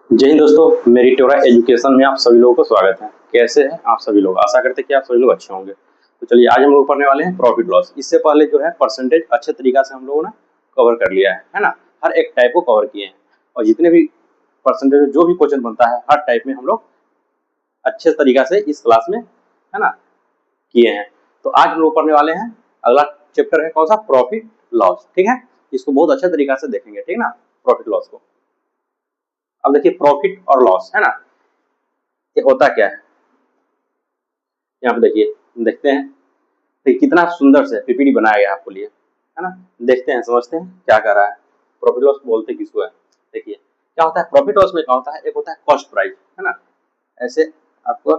जय हिंद दोस्तों, मेरी टोरा एजुकेशन में आप सभी लोगों को स्वागत है। कैसे हैं आप सभी लोग? आशा करते हैं कि आप सभी लोग अच्छे होंगे। तो चलिए आज हम लोग पढ़ने वाले हैं प्रॉफिट लॉस। इससे पहले जो है परसेंटेज अच्छे तरीका से हम लोगों ने कवर कर लिया है ना। हर एक टाइप को कवर किए हैं और जितने भी परसेंटेज जो भी क्वेश्चन बनता है हर टाइप में हम लोग अच्छे तरीका से इस क्लास में है ना किए हैं। तो आज हम लोग पढ़ने वाले हैं अगला चैप्टर है कौन सा? Profit loss. ठीक है, इसको बहुत अच्छे तरीका से देखेंगे, ठीक ना, प्रॉफिट लॉस को। अब देखिए प्रॉफिट और लॉस है ना, ये होता क्या है। यहाँ पे देखिए, देखते हैं तो कितना सुंदर से पीपीटी बनाया गया आपको लिए, है ना। देखते हैं, समझते हैं क्या कर रहा है। प्रॉफिट लॉस बोलते किसको है? देखिए क्या होता है प्रॉफिट लॉस में, क्या होता है, एक होता है कॉस्ट प्राइस, है ना। ऐसे आपको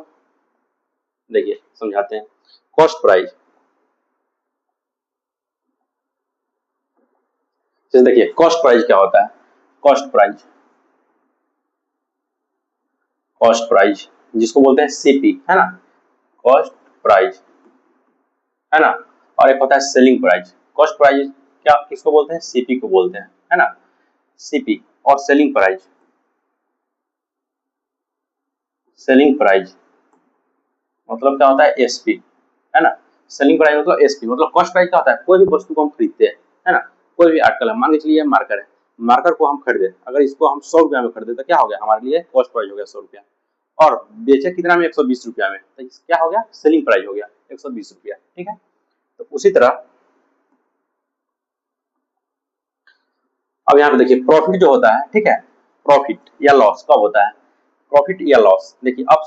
देखिए समझाते हैं। कॉस्ट प्राइस, जैसे देखिए कॉस्ट प्राइस क्या होता है। कॉस्ट प्राइस, कॉस्ट प्राइस जिसको बोलते हैं सीपी, है ना। कॉस्ट प्राइस, है ना। और एक होता है सेलिंग प्राइस। कॉस्ट प्राइस क्या किसको बोलते हैं? सीपी को बोलते हैं, है ना। सीपी और सेलिंग प्राइस, सेलिंग प्राइस मतलब क्या होता है? एसपी, है ना। सेलिंग प्राइस मतलब एसपी। मतलब कॉस्ट प्राइस क्या होता है? कोई भी वस्तु को हम खरीदते हैं, है ना। कोई भी आर्टिकल है, मान के चलिए मार्कर है, मार्कर को हम खरीदे, अगर इसको हम 100 रुपया में खरीदे तो क्या हो गया हमारे लिए? कॉस्ट प्राइस हो गया 100 रुपया। और बेचे कितना में? 120 रुपया में, तो क्या हो गया? सेलिंग प्राइस हो गया 120 रुपया। ठीक है, तो उसी तरह अब यहाँ पे देखिए प्रॉफिट जो होता है, ठीक है, प्रॉफिट या लॉस कब होता है? प्रॉफिट या लॉस देखिए अब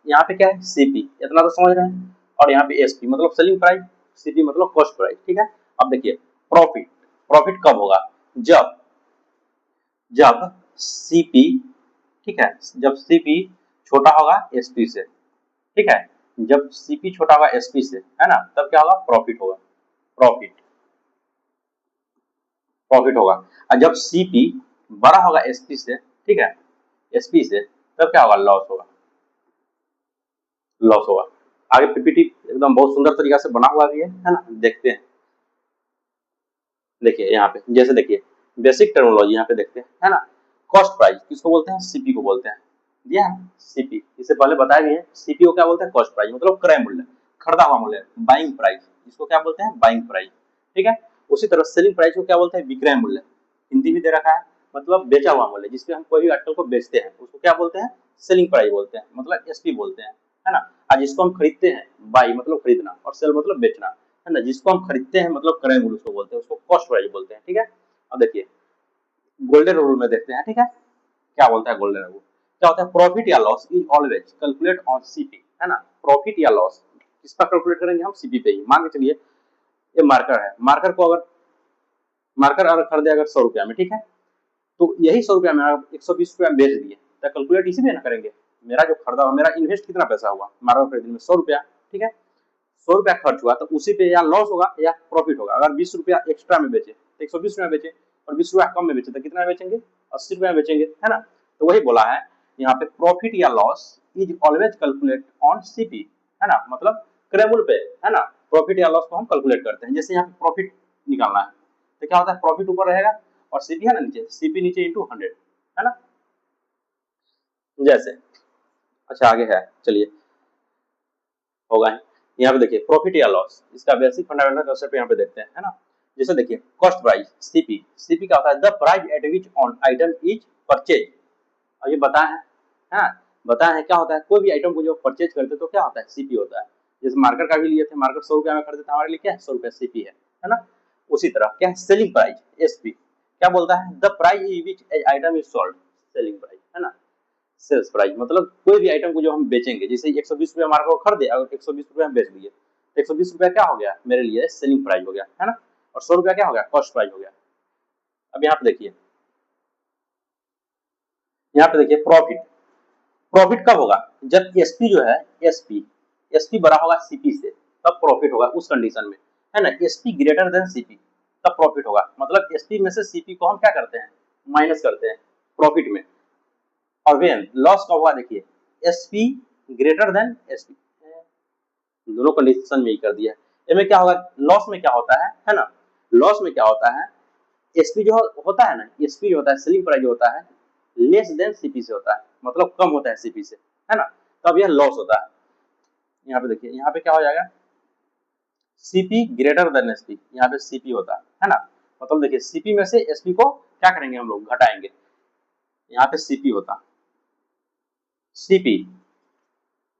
यहाँ पे क्या है? सीपी, इतना तो समझ रहे हैं। और यहाँ पे एसपी मतलब सेलिंग प्राइस, सीपी मतलब कॉस्ट प्राइस। ठीक है, अब देखिए प्रॉफिट, प्रॉफिट कब होगा? जब जब सीपी, ठीक है, जब सीपी छोटा होगा एसपी से। ठीक है, जब सीपी छोटा होगा एसपी से, है ना, तब क्या होगा? प्रॉफिट होगा। प्रॉफिट, प्रॉफिट होगा। और जब सीपी बड़ा होगा एसपी से, ठीक है, एसपी से, तब क्या होगा? लॉस होगा। लॉस होगा। आगे पीपीटी एकदम बहुत सुंदर तरीका से बना हुआ भी है ना, देखते हैं। देखिए यहाँ पे जैसे देखिए बेसिक टर्मिनोलॉजी यहाँ पे देखते हैं, है ना। कॉस्ट प्राइस किसको बोलते हैं? सीपी को बोलते हैं। दिया है सीपी, इससे पहले बताया भी है। सीपी को क्या बोलते हैं? कॉस्ट प्राइस मतलब क्रय मूल्य, खरीदा हुआ मूल्य, बाइंग प्राइस, इसको क्या बोलते हैं? Buying price. ठीक है, उसी तरह सेलिंग प्राइस को क्या बोलते हैं? विक्रय मूल्य, हिंदी भी दे रखा है, मतलब बेचा हुआ मूल्य, जिसपे हम कोई भी आर्टिकल को बेचते हैं उसको क्या बोलते हैं? सेलिंग प्राइस बोलते हैं, मतलब एसपी बोलते हैं, है ना। और जिसको हम खरीदते हैं, बाई मतलब खरीदना और सेल मतलब बेचना, है ना, जिसको हम खरीदते हैं मतलब क्रय मूल्य उसको बोलते हैं, उसको कॉस्ट प्राइस बोलते हैं। ठीक है, अब देखिए गोल्डन रूल में देखते हैं। ठीक है, क्या बोलता है गोल्डन रूल? क्या होता है? प्रॉफिट या loss is always calculate on CP, है ना। प्रॉफिट या लॉस किस पर कैलकुलेट करेंगे हम? सीपी पे ही। मान के चलिए ये मार्कर है, मार्कर को अगर मार्कर अगर खरीदे अगर 100 रुपया में, ठीक है, तो यही 100 रुपया में 120 रुपया में बेच दिए, तो कैलकुलेट इसी में ना करेंगे। मेरा जो खरीदा हुआ, मेरा इन्वेस्ट कितना पैसा हुआ मार्कर खरीदने में? 100 रुपया। ठीक है, 100 रुपया खर्च हुआ, तो उसी पे या लॉस होगा या प्रॉफिट होगा। अगर 20 रुपया एक्स्ट्रा में बेचे तो 120 रुपया बेचे, और 20 रुपया कम में बेचे तो कितना में बेचेंगे? 80 रुपया में बेचेंगे, है ना। तो वही बोला है यहाँ पे, प्रॉफिट या loss is always calculate on CP, है ना, मतलब क्रय मूल्य पे, है ना। प्रॉफिट या लॉस को हम कैलकुलेट करते हैं। जैसे यहाँ पे प्रॉफिट निकालना है तो क्या होता है? प्रॉफिट ऊपर रहेगा और सीपी है ना नीचे, सीपी नीचे इंटू 100, है ना। जैसे अच्छा आगे है, चलिए होगा है। यहाँ पे देखिए प्रॉफिट या लॉस, इसका बेसिक फंडामेंटल कंसेप्ट यहाँ पे देखते हैं, है ना। जैसे देखिए कॉस्ट प्राइस सीपी, सीपी क्या होता है? The price at which on item is purchase. और ये बताया है, हाँ बताया है क्या होता है? कोई भी आइटम को जो परचेज करते तो क्या होता है? सीपी होता है। जैसे मार्कर का भी लिए थे, मार्कर 100 रुपया में खरीदे थे, हमारे लिए क्या है? 100 रुपया सीपी है ना। उसी तरह क्या है? सेलिंग प्राइस एसपी क्या बोलता है? The price which item is sold, selling price, है ना। सेल्स प्राइस मतलब कोई भी आइटम को जो हम बेचेंगे, जैसे 120 रुपया मार्केट को खरीदे, अगर 120 रुपया में बेच दिए, 120 रुपया क्या हो गया मेरे लिए? सेलिंग प्राइस हो गया, है ना। और 100 रुपया क्या हो गया? कॉस्ट प्राइस हो गया। अब यहाँ पे देखिए, यहाँ पे देखिए प्रॉफिट, प्रॉफिट कब होगा? जब एसपी जो है, एसपी एसपी बड़ा होगा सीपी से, तब प्रॉफिट होगा उस कंडीशन में, है ना। एसपी ग्रेटर देन सीपी, तब प्रॉफिट होगा। मतलब एसपी में से सीपी को हम क्या करते हैं? माइनस करते हैं प्रॉफिट में। और वेन लॉस कब होगा? देखिए एसपी ग्रेटर देन एसपी, दोनों कंडीशन में ही कर दिया। इनमें क्या होगा? लॉस में क्या होता है ना, लॉस में क्या होता है? एसपी जो होता है ना, एसपी जो होता है सेलिंग प्राइस जो होता है, लेस देन सीपी से होता है, मतलब कम होता है सीपी से, है ना, तब यह लॉस होता है। यहाँ पे देखिए, यहाँ पे क्या हो जाएगा, सीपी ग्रेटर देन एसपी, यहाँ पे सीपी होता है ना, मतलब देखिए सीपी में से एसपी को क्या करेंगे हम लोग, घटाएंगे, यहाँ पे सीपी होता, सीपी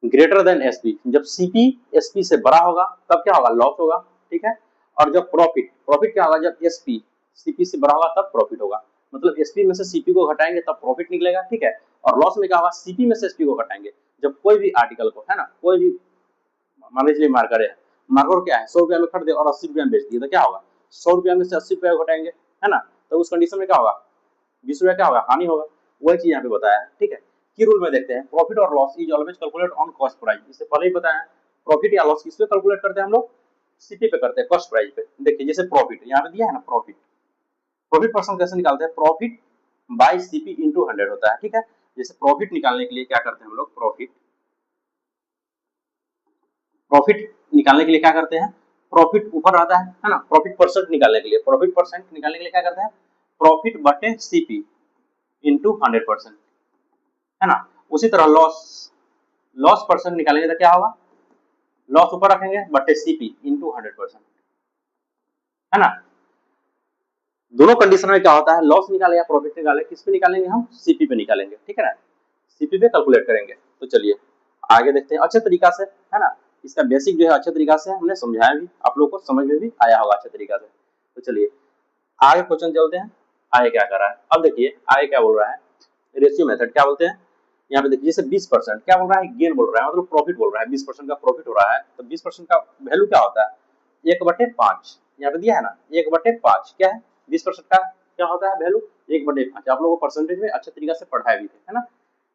ग्रेटर देन एसपी, जब सीपी एसपी से बड़ा होगा तब क्या होगा, लॉस होगा, ठीक है। और जब प्रॉफिट, प्रॉफिट क्या होगा, जब एसपी सीपी से बड़ा होगा तब प्रॉफिट होगा, मतलब एसपी में से सीपी को घटाएंगे तब प्रॉफिट निकलेगा, ठीक है। और लॉस में क्या होगा, सीपी में से एसपी को घटाएंगे, जब कोई भी आर्टिकल को, है ना, कोई भी मान लीजिए मार्कर है, मार्कर क्या है 100 रुपया में खरीदे और 80 रुपया में बेच दिए, तो क्या होगा, 100 रुपया में से 80 रुपया घटाएंगे, है ना, तो उस कंडीशन में क्या होगा, 20 रुपया क्या होगा, हानि होगा। वही चीज यहाँ पे बताया है, ठीक है। की रूल में देखते हैं, प्रॉफिट और loss is always calculate on cost price, इससे पहले ही बताया है। प्रॉफिट या लॉस किस पे कैलकुलेट करते हैं हम लोग, सीपी पे करते हैं, कॉस्ट प्राइस पे। देखिए जैसे प्रॉफिट यहाँ पे दिया है ना, प्रॉफिट, प्रॉफिट परसेंट कैसे निकालते हैं, प्रॉफिट बाई सीपी इंटू 100 होता है, ठीक है। जैसे प्रॉफिट निकालने के लिए क्या करते हैं हम लोग, प्रॉफिट, प्रॉफिट निकालने के लिए क्या करते हैं, प्रॉफिट ऊपर आता है ना, प्रॉफिट परसेंट निकालने के लिए, प्रॉफिट परसेंट निकालने के लिए क्या करते हैं, प्रॉफिट बटे सीपी इंटू 100%, है ना। उसी तरह लॉस, लॉस परसेंट निकालेंगे तो क्या होगा, लॉस ऊपर रखेंगे बटे सीपी इंटू 100%, है ना। दोनों कंडीशन में क्या होता है, लॉस निकाले या प्रॉफिट निकाले, किस पे निकालेंगे हम, सीपी पे निकालेंगे, ठीक है ना, सीपी पे कैलकुलेट करेंगे। तो चलिए आगे देखते हैं अच्छे तरीका से, है ना, इसका बेसिक जो है अच्छे तरीका से हमने समझाया भी, आप लोगों को समझ में भी आया होगा अच्छे तरीका से। तो चलिए आगे क्वेश्चन चलते हैं, आगे क्या कर रहा है, अब देखिए आगे क्या बोल रहा है, रेशियो मेथड क्या बोलते हैं, यहाँ पे देखिए जैसे 20% क्या बोल रहा है, गेन बोल रहा है, मतलब प्रॉफिट बोल रहा है, 20% का प्रॉफिट हो रहा है, तो 20% का वैल्यू क्या होता है, 1/5, यहाँ पे दिया है ना 1/5 क्या है, 20% का क्या होता है वैल्यू, 1/5, आप लोगों को परसेंटेज में अच्छे तरीके से पढ़ाया भी थे, है ना।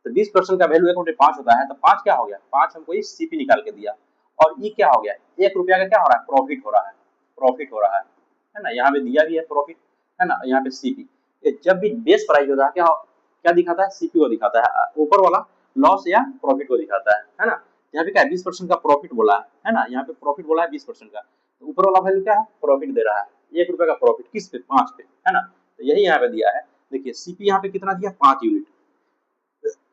तो 20% का वैल्यू 1/5 होता है, तो 5 क्या हो गया, 5 हमको ये सीपी निकाल के दिया, और ये क्या हो गया, 1 रुपया का क्या हो रहा है, प्रॉफिट हो रहा है, प्रॉफिट हो रहा है ना, यहाँ पे दिया भी है प्रॉफिट, है ना, यहाँ पे सीपी, जब भी बेस प्राइस होता है क्या क्या दिखाता है, सीपी को दिखाता है, ऊपर वाला लॉस या प्रॉफिट को दिखाता है ना। यहाँ पे क्या है, 20% का प्रॉफिट बोला है ना, यहाँ पे प्रॉफिट बोला है 20% का, तो ऊपर वाला वैल्यू क्या है, प्रॉफिट दे रहा है, 1 रुपए का प्रॉफिट किस पे, 5 पे, है ना, तो यही यहाँ पे दिया है। देखिए सीपी यहाँ पे कितना दिया, 5 यूनिट,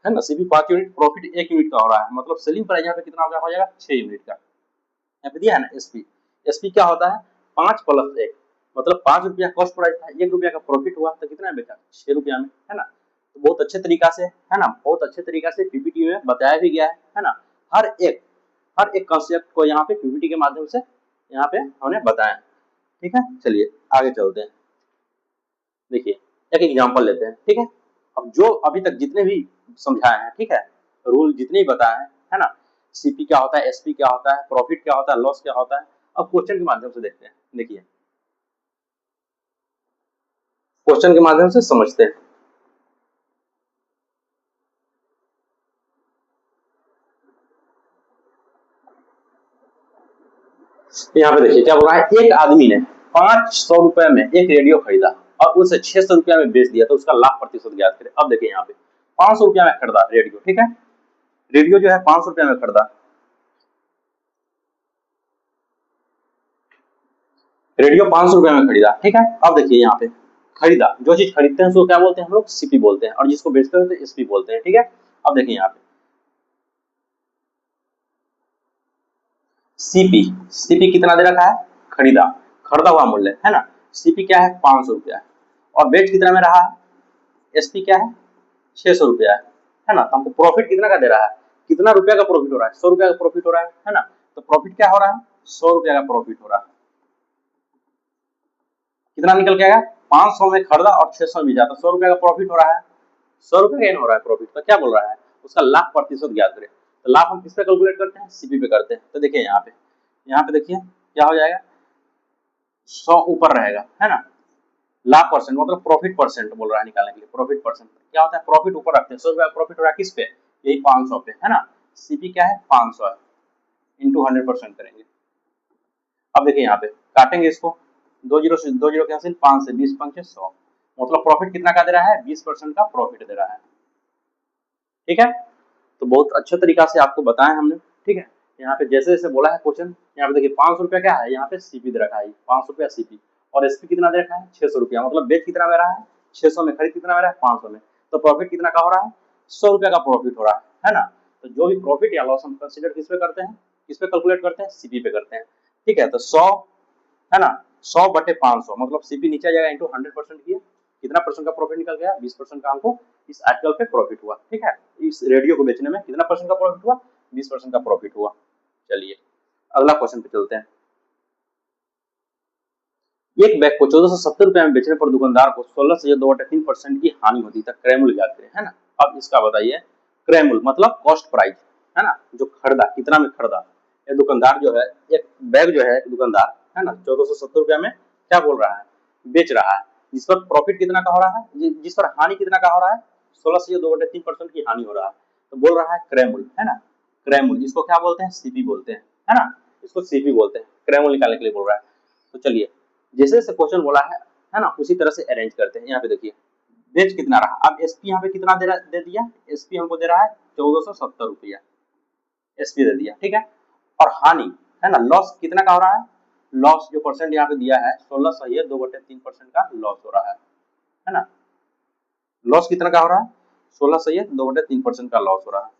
है ना, सीपी 5 यूनिट, प्रॉफिट 1 यूनिट का हो रहा है, मतलब सेलिंग प्राइस यहाँ पे कितना हो जाएगा, 6 यूनिट का। यहाँ पे दिया है ना एसपी, एसपी क्या होता है, 5 + 1, मतलब 5 रुपया कॉस्ट प्राइस था, 1 रुपया का प्रॉफिट हुआ, तो कितना बेचा, 6 रुपया में, है ना। तो बहुत अच्छे तरीका से, है ना, बहुत अच्छे तरीका से पीपीटी में बताया भी गया है ना, हर एक कॉन्सेप्ट को यहाँ पे पीपीटी के माध्यम से यहाँ पे हमने बताया, ठीक है। चलिए आगे चलते हैं, देखिए एक एग्जांपल लेते हैं, ठीक है। अब जो अभी तक जितने भी समझाए हैं, ठीक है, रूल जितने भी बताए हैं, है ना, सीपी क्या होता है, एसपी क्या होता है, प्रॉफिट क्या होता है, लॉस क्या होता है, अब क्वेश्चन के माध्यम से देखते हैं, देखिए क्वेश्चन के माध्यम से समझते हैं। यहाँ पे देखिए क्या बोल रहा है, एक आदमी ने 500 रुपए में एक रेडियो खरीदा और उसे 600 रुपया में बेच दिया, तो उसका लाभ प्रतिशत ज्ञात करें। अब देखिए यहाँ पे 500 रुपया में खरीदा रेडियो, ठीक है, रेडियो जो है 500 रुपया में खरीदा, रेडियो 500 रुपया में खरीदा, ठीक है। अब देखिए यहाँ पे खरीदा, जो चीज खरीदते हैं उसको क्या बोलते हैं हम लोग, सीपी बोलते हैं, और जिसको बेचते हैं तो एसपी बोलते हैं, ठीक है। अब देखिए यहाँ पे सीपी, सीपी कितना दे रखा है, खरीदा, खरीदा हुआ मूल्य, है ना, सीपी क्या है 500 रुपया है, और बेच कितना में रहा है, एसपी क्या है 600 रुपया है ना, तो हमको प्रॉफिट कितना का दे रहा है, कितना रुपया का प्रॉफिट हो रहा है, 100 रुपया का प्रॉफिट हो रहा है ना, तो प्रॉफिट क्या हो रहा है, 100 रुपया का प्रॉफिट हो रहा है, कितना निकल के आएगा, 500 में खरीदा और 600 में बेचा, तो 100 रुपया का प्रॉफिट हो रहा है, 100 रुपया गेन हो रहा है प्रॉफिट, तो क्या बोल रहा है, उसका लाभ प्रतिशत ज्ञात करें। तो लाभ हम किस पे कैलकुलेट करते हैं, सीपी पे करते हैं। तो देखिए यहाँ पे देखिए क्या हो जाएगा, 100 ऊपर रहेगा, है ना, लाभ परसेंट मतलब प्रॉफिट परसेंट बोल रहा है निकालने के लिए, प्रॉफिट परसेंट क्या होता है, प्रॉफिट ऊपर रखते हैं, 100 रुपया प्रॉफिट हो रहा है किस पे, यही 500 पे, है ना, सीपी क्या है 500 है, इंटू 100% करेंगे। अब देखिए यहाँ पे काटेंगे इसको, 2 जीरो से 2 जीरो कैंसिल, 5 से 20 पंचे 100, मतलब प्रॉफिट कितना का दे रहा है, 20% का प्रॉफिट दे रहा है, ठीक है। तो बहुत अच्छा तरीका से आपको बताया हमने, ठीक है। यहाँ पे जैसे जैसे बोला है क्वेश्चन, यहाँ पे देखिए 500 रुपया क्या है, यहाँ पे सीपी दे रखा है 500 रुपया सीपी, और एसपी कितना दे रखा है 600 रुपया, मतलब बेच कितना में रहा है 600 में, खरीद कितना में रहा है 500 में, तो प्रॉफिट कितना का हो रहा है, 100 रुपया का प्रॉफिट हो रहा है ना। तो जो भी प्रॉफिट या लॉस हम कंसीडर किस पे करते हैं, किस पे कैलकुलेट करते हैं, सीपी पे करते हैं, ठीक है। तो 100 है ना, 100 बटे 500 मतलब सीपी नीचे आ जाएगा इंटू 100% किया, कितना परसेंट का प्रॉफिट निकल गया, 20% का हमको इस आर्टिकल पे प्रॉफिट हुआ, ठीक है। इस रेडियो को बेचने में कितना परसेंट का प्रॉफिट हुआ, 20% का प्रॉफिट हुआ। चलिए अगला क्वेश्चन पे चलते हैं। एक बैग को 1470 रुपए में बेचने पर दुकानदार को 16 से 2/3% की हानि होती है। क्रय मूल्य ज्ञात करें, है ना। अब इसका बताइए, क्रय मूल्य मतलब कॉस्ट प्राइस, है ना, जो खरीदा कितना में खरीदा। ये दुकानदार जो है एक बैग जो है दुकानदार, है ना, 1470 रुपया में क्या बोल रहा है, बेच रहा है। जिस पर प्रॉफिट कितना का हो रहा है, जिस पर हानि कितना का हो रहा है, 16 से 2/3% की हानि हो रहा है। तो बोल रहा है क्रय मूल्य, है ना, क्रय मूल्य, इसको क्या बोलते हैं, सीपी बोलते हैं, है ना, इसको सीपी बोलते हैं, क्रय मूल्य निकालने के लिए बोल रहा है। तो चलिए जैसे जैसे क्वेश्चन बोला है ना, उसी तरह से अरेंज करते हैं। यहाँ पे देखिए बेच कितना रहा, अब एसपी यहाँ पे कितना दे दिया, एसपी हमको दे रहा है 1470 रुपया, एसपी दे दिया, ठीक है। और हानि, है ना, लॉस कितना का हो रहा है, लॉस जो परसेंट यहाँ पे दिया है 16 सही है 2/3% का लॉस हो रहा है ना। लॉस कितना का हो रहा है, 16 सही है 2/3% का लॉस हो रहा है।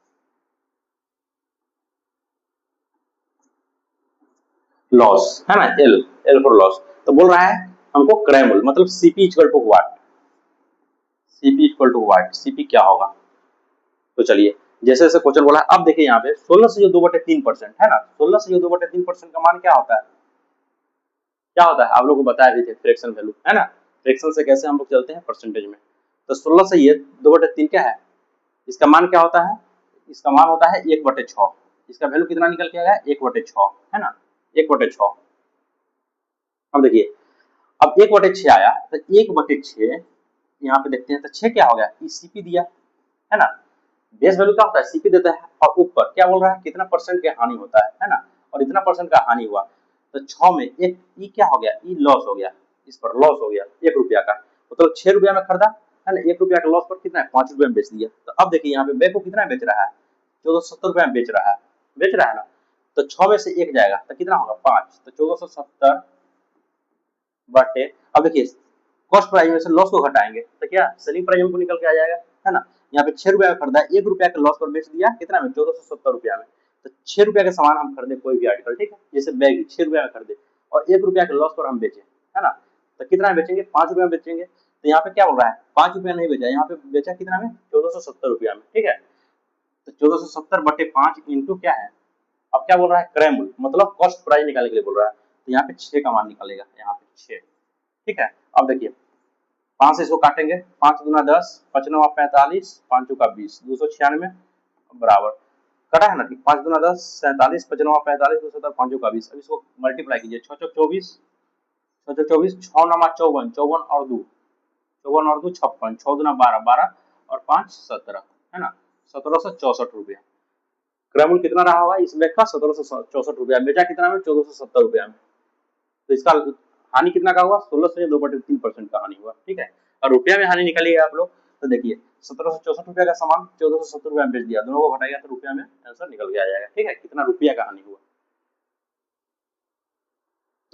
लॉस है ना, एल एल फॉर लॉस। तो बोल रहा है हमको क्रय मूल्य मतलब CP equal to what, CP equal to what, CP क्या होगा। तो चलिए जैसे जैसे क्वेश्चन बोला है, अब देखिए यहाँ पे 16 से जो 2/3% है ना, 16 से जो 2/3% का मान क्या होता है, क्या होता है, आप लोगों को बताया भी थे, फ्रैक्शन वैल्यू, है ना। फ्रैक्शन से कैसे हम लोग चलते हैं परसेंटेज में। तो 16 से ये 2/3 क्या है, इसका मान क्या होता है, इसका मान होता है 1/6। इसका वैल्यू कितना निकल के आया, 1/6, है ना, 1/6। अब देखिए अब 1/6 आया, तो 1/6 यहाँ पे देखते हैं, तो 6 क्या हो गया, सीपी दिया, है ना। बेस वैल्यू क्या होता है, सीपी देता है, और ऊपर क्या बोल रहा है, कितना परसेंट का हानि होता है ना, और इतना परसेंट का हानि हुआ। तो 6 में एक ई क्या हो गया, ई लॉस हो गया, इस पर लॉस हो गया 1 रुपया का, मतलब 6 रुपया में खरीदा, है ना, 1 रुपया का लॉस पर कितना है, 5 रुपया में बेच दिया। तो अब देखिए यहाँ पे बैग को कितना बेच रहा है, 1470 रुपया में बेच रहा है ना। तो 6 में से 1 जाएगा तो कितना होगा, 5। तो 1470 बटे, अब देखिए कॉस्ट प्राइस में से लॉस को घटाएंगे तो क्या सेलिंग प्राइस हमको निकल के आ जाएगा, है ना। यहाँ पे 6 रुपया में खरीदा, 1 रुपया के लॉस पर बेच दिया, कितना में, 1470 रुपया में। तो 6 रुपया के सामान हम खरीदे कोई भी आर्टिकल, ठीक है, जैसे बैग 6 रुपया में खरीदे और 1 रुपया के लॉस पर हम बेचे, है ना। तो कितना में बेचेंगे, 5 रुपया में बेचेंगे। तो यहाँ पे क्या बोल रहा है, 5 रुपया नहीं बेचा, यहाँ पे बेचा कितना में, 1470 रुपया में, ठीक है। तो 1470 बटे 5 इंटू क्या है, अब क्या बोल रहा है, क्रय मूल्य मतलब कॉस्ट प्राइस निकालने के लिए बोल रहा है। तो यहाँ पे 6 का मान निकालेगा, यहाँ पे 6, ठीक है। अब देखिए 5 से इसको काटेंगे, 5 गुना 10, 5 9 45, 5 चौका 20, 296 बराबर, कटा है ना, ठीक। 5 गुना 10 47, 5 9 45, 270, 5 चौका 20। अब इसको मल्टीप्लाई कीजिए, 6 चौक 24, 6 चौक 24, 6 9 54, 54 और 2, 54 और 2 56, 6 दुना 12, 12 और 5 17, है ना, 1764 रुपया। क्रय मूल्य कितना रहा होगा इस बैग का, 1764 रुपया, बेचा कितना में, 1470 रुपया में। तो इसका हानि कितना का हुआ, 16 से 2/3% का हानि हुआ, ठीक है। और रुपया में हानि निकालिए आप लोग, तो देखिए 1764 रुपया का सामान 1470 रुपया में बेच दिया, दोनों को घटाएगा तो रुपया में आंसर निकल के आ जाएगा, ठीक है, कितना रुपया का हानि हुआ।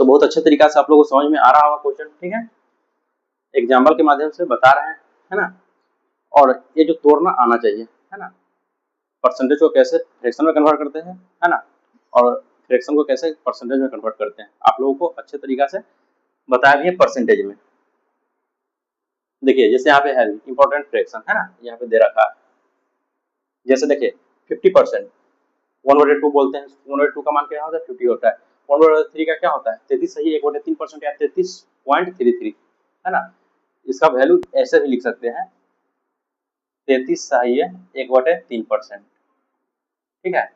तो बहुत अच्छे तरीका से आप लोगों को समझ में आ रहा होगा क्वेश्चन, ठीक है, एग्जाम्पल के माध्यम से बता रहे हैं, है ना। और ये जो तोड़ना आना चाहिए, है ना, परसेंटेज को कैसे फ्रैक्शन में कन्वर्ट करते हैं, है ना, और फ्रैक्शन को कैसे परसेंटेज में कन्वर्ट करते हैं, आप लोगों को अच्छे तरीका से बताया भी है परसेंटेज में। देखिए जैसे यहाँ पे है इंपॉर्टेंट फ्रैक्शन, है ना, यहाँ पे दे रखा है, जैसे देखिए 50%, 1/2 बोलते हैं, 1/2 का मान क्या होता है, 50 होता है। 1/3 का क्या होता है, 33 सही है 1/3% या 33.33, है ना। इसका वैल्यू ऐसे भी लिख सकते हैं, 33 सही है 1/3%, ठीक है।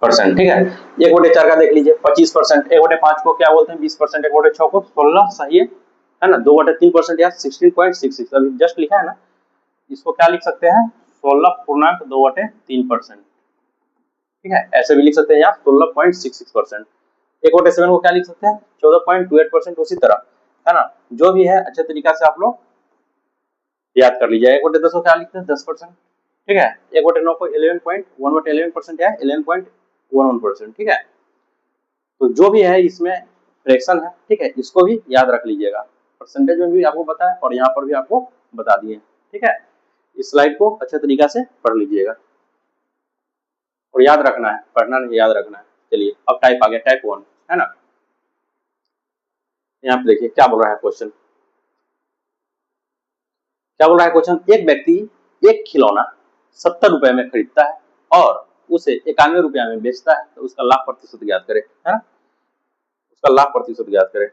परसेंट, ठीक है। 1/4 का देख लीजिए 25%, 1/5 को क्या बोलते हैं 20%, 1/6 को 16 सही है ना, 2/3% या 16.66, अभी जस्ट लिखा है ना, इसको क्या लिख सकते हैं 16.2/3%, ठीक है, ऐसे भी लिख सकते हैं यहाँ 16.66%। 1/7 को क्या लिख सकते हैं 14.28%, उसी तरह, है ना, जो भी है अच्छे तरीका से आप लोग याद कर लीजिए। 1/10 को क्या लिखते हैं 10%, ठीक है। 1/9 को 11.1/11% है 11.11%, ठीक है। तो जो भी है इसमें फ्रैक्शन है, ठीक है, इसको भी याद रख लीजिएगा। परसेंटेज में भी आपको पता है और यहाँ पर भी आपको बता दिए, ठीक है। इस स्लाइड को अच्छे तरीका से पढ़ लीजिएगा और याद रखना है, पढ़ना नहीं याद रखना है। चलिए अब टाइप आ गया, टाइप 1 है ना। यहाँ पे देखिए क्या बोल रहा है क्वेश्चन, क्या बोल रहा है क्वेश्चन। एक व्यक्ति एक खिलौना 70 रुपए में खरीदता है और उसे 91 रुपया में बेचता है, तो उसका लाभ प्रतिशत ज्ञात करे, है ना, उसका लाभ प्रतिशत ज्ञात करे।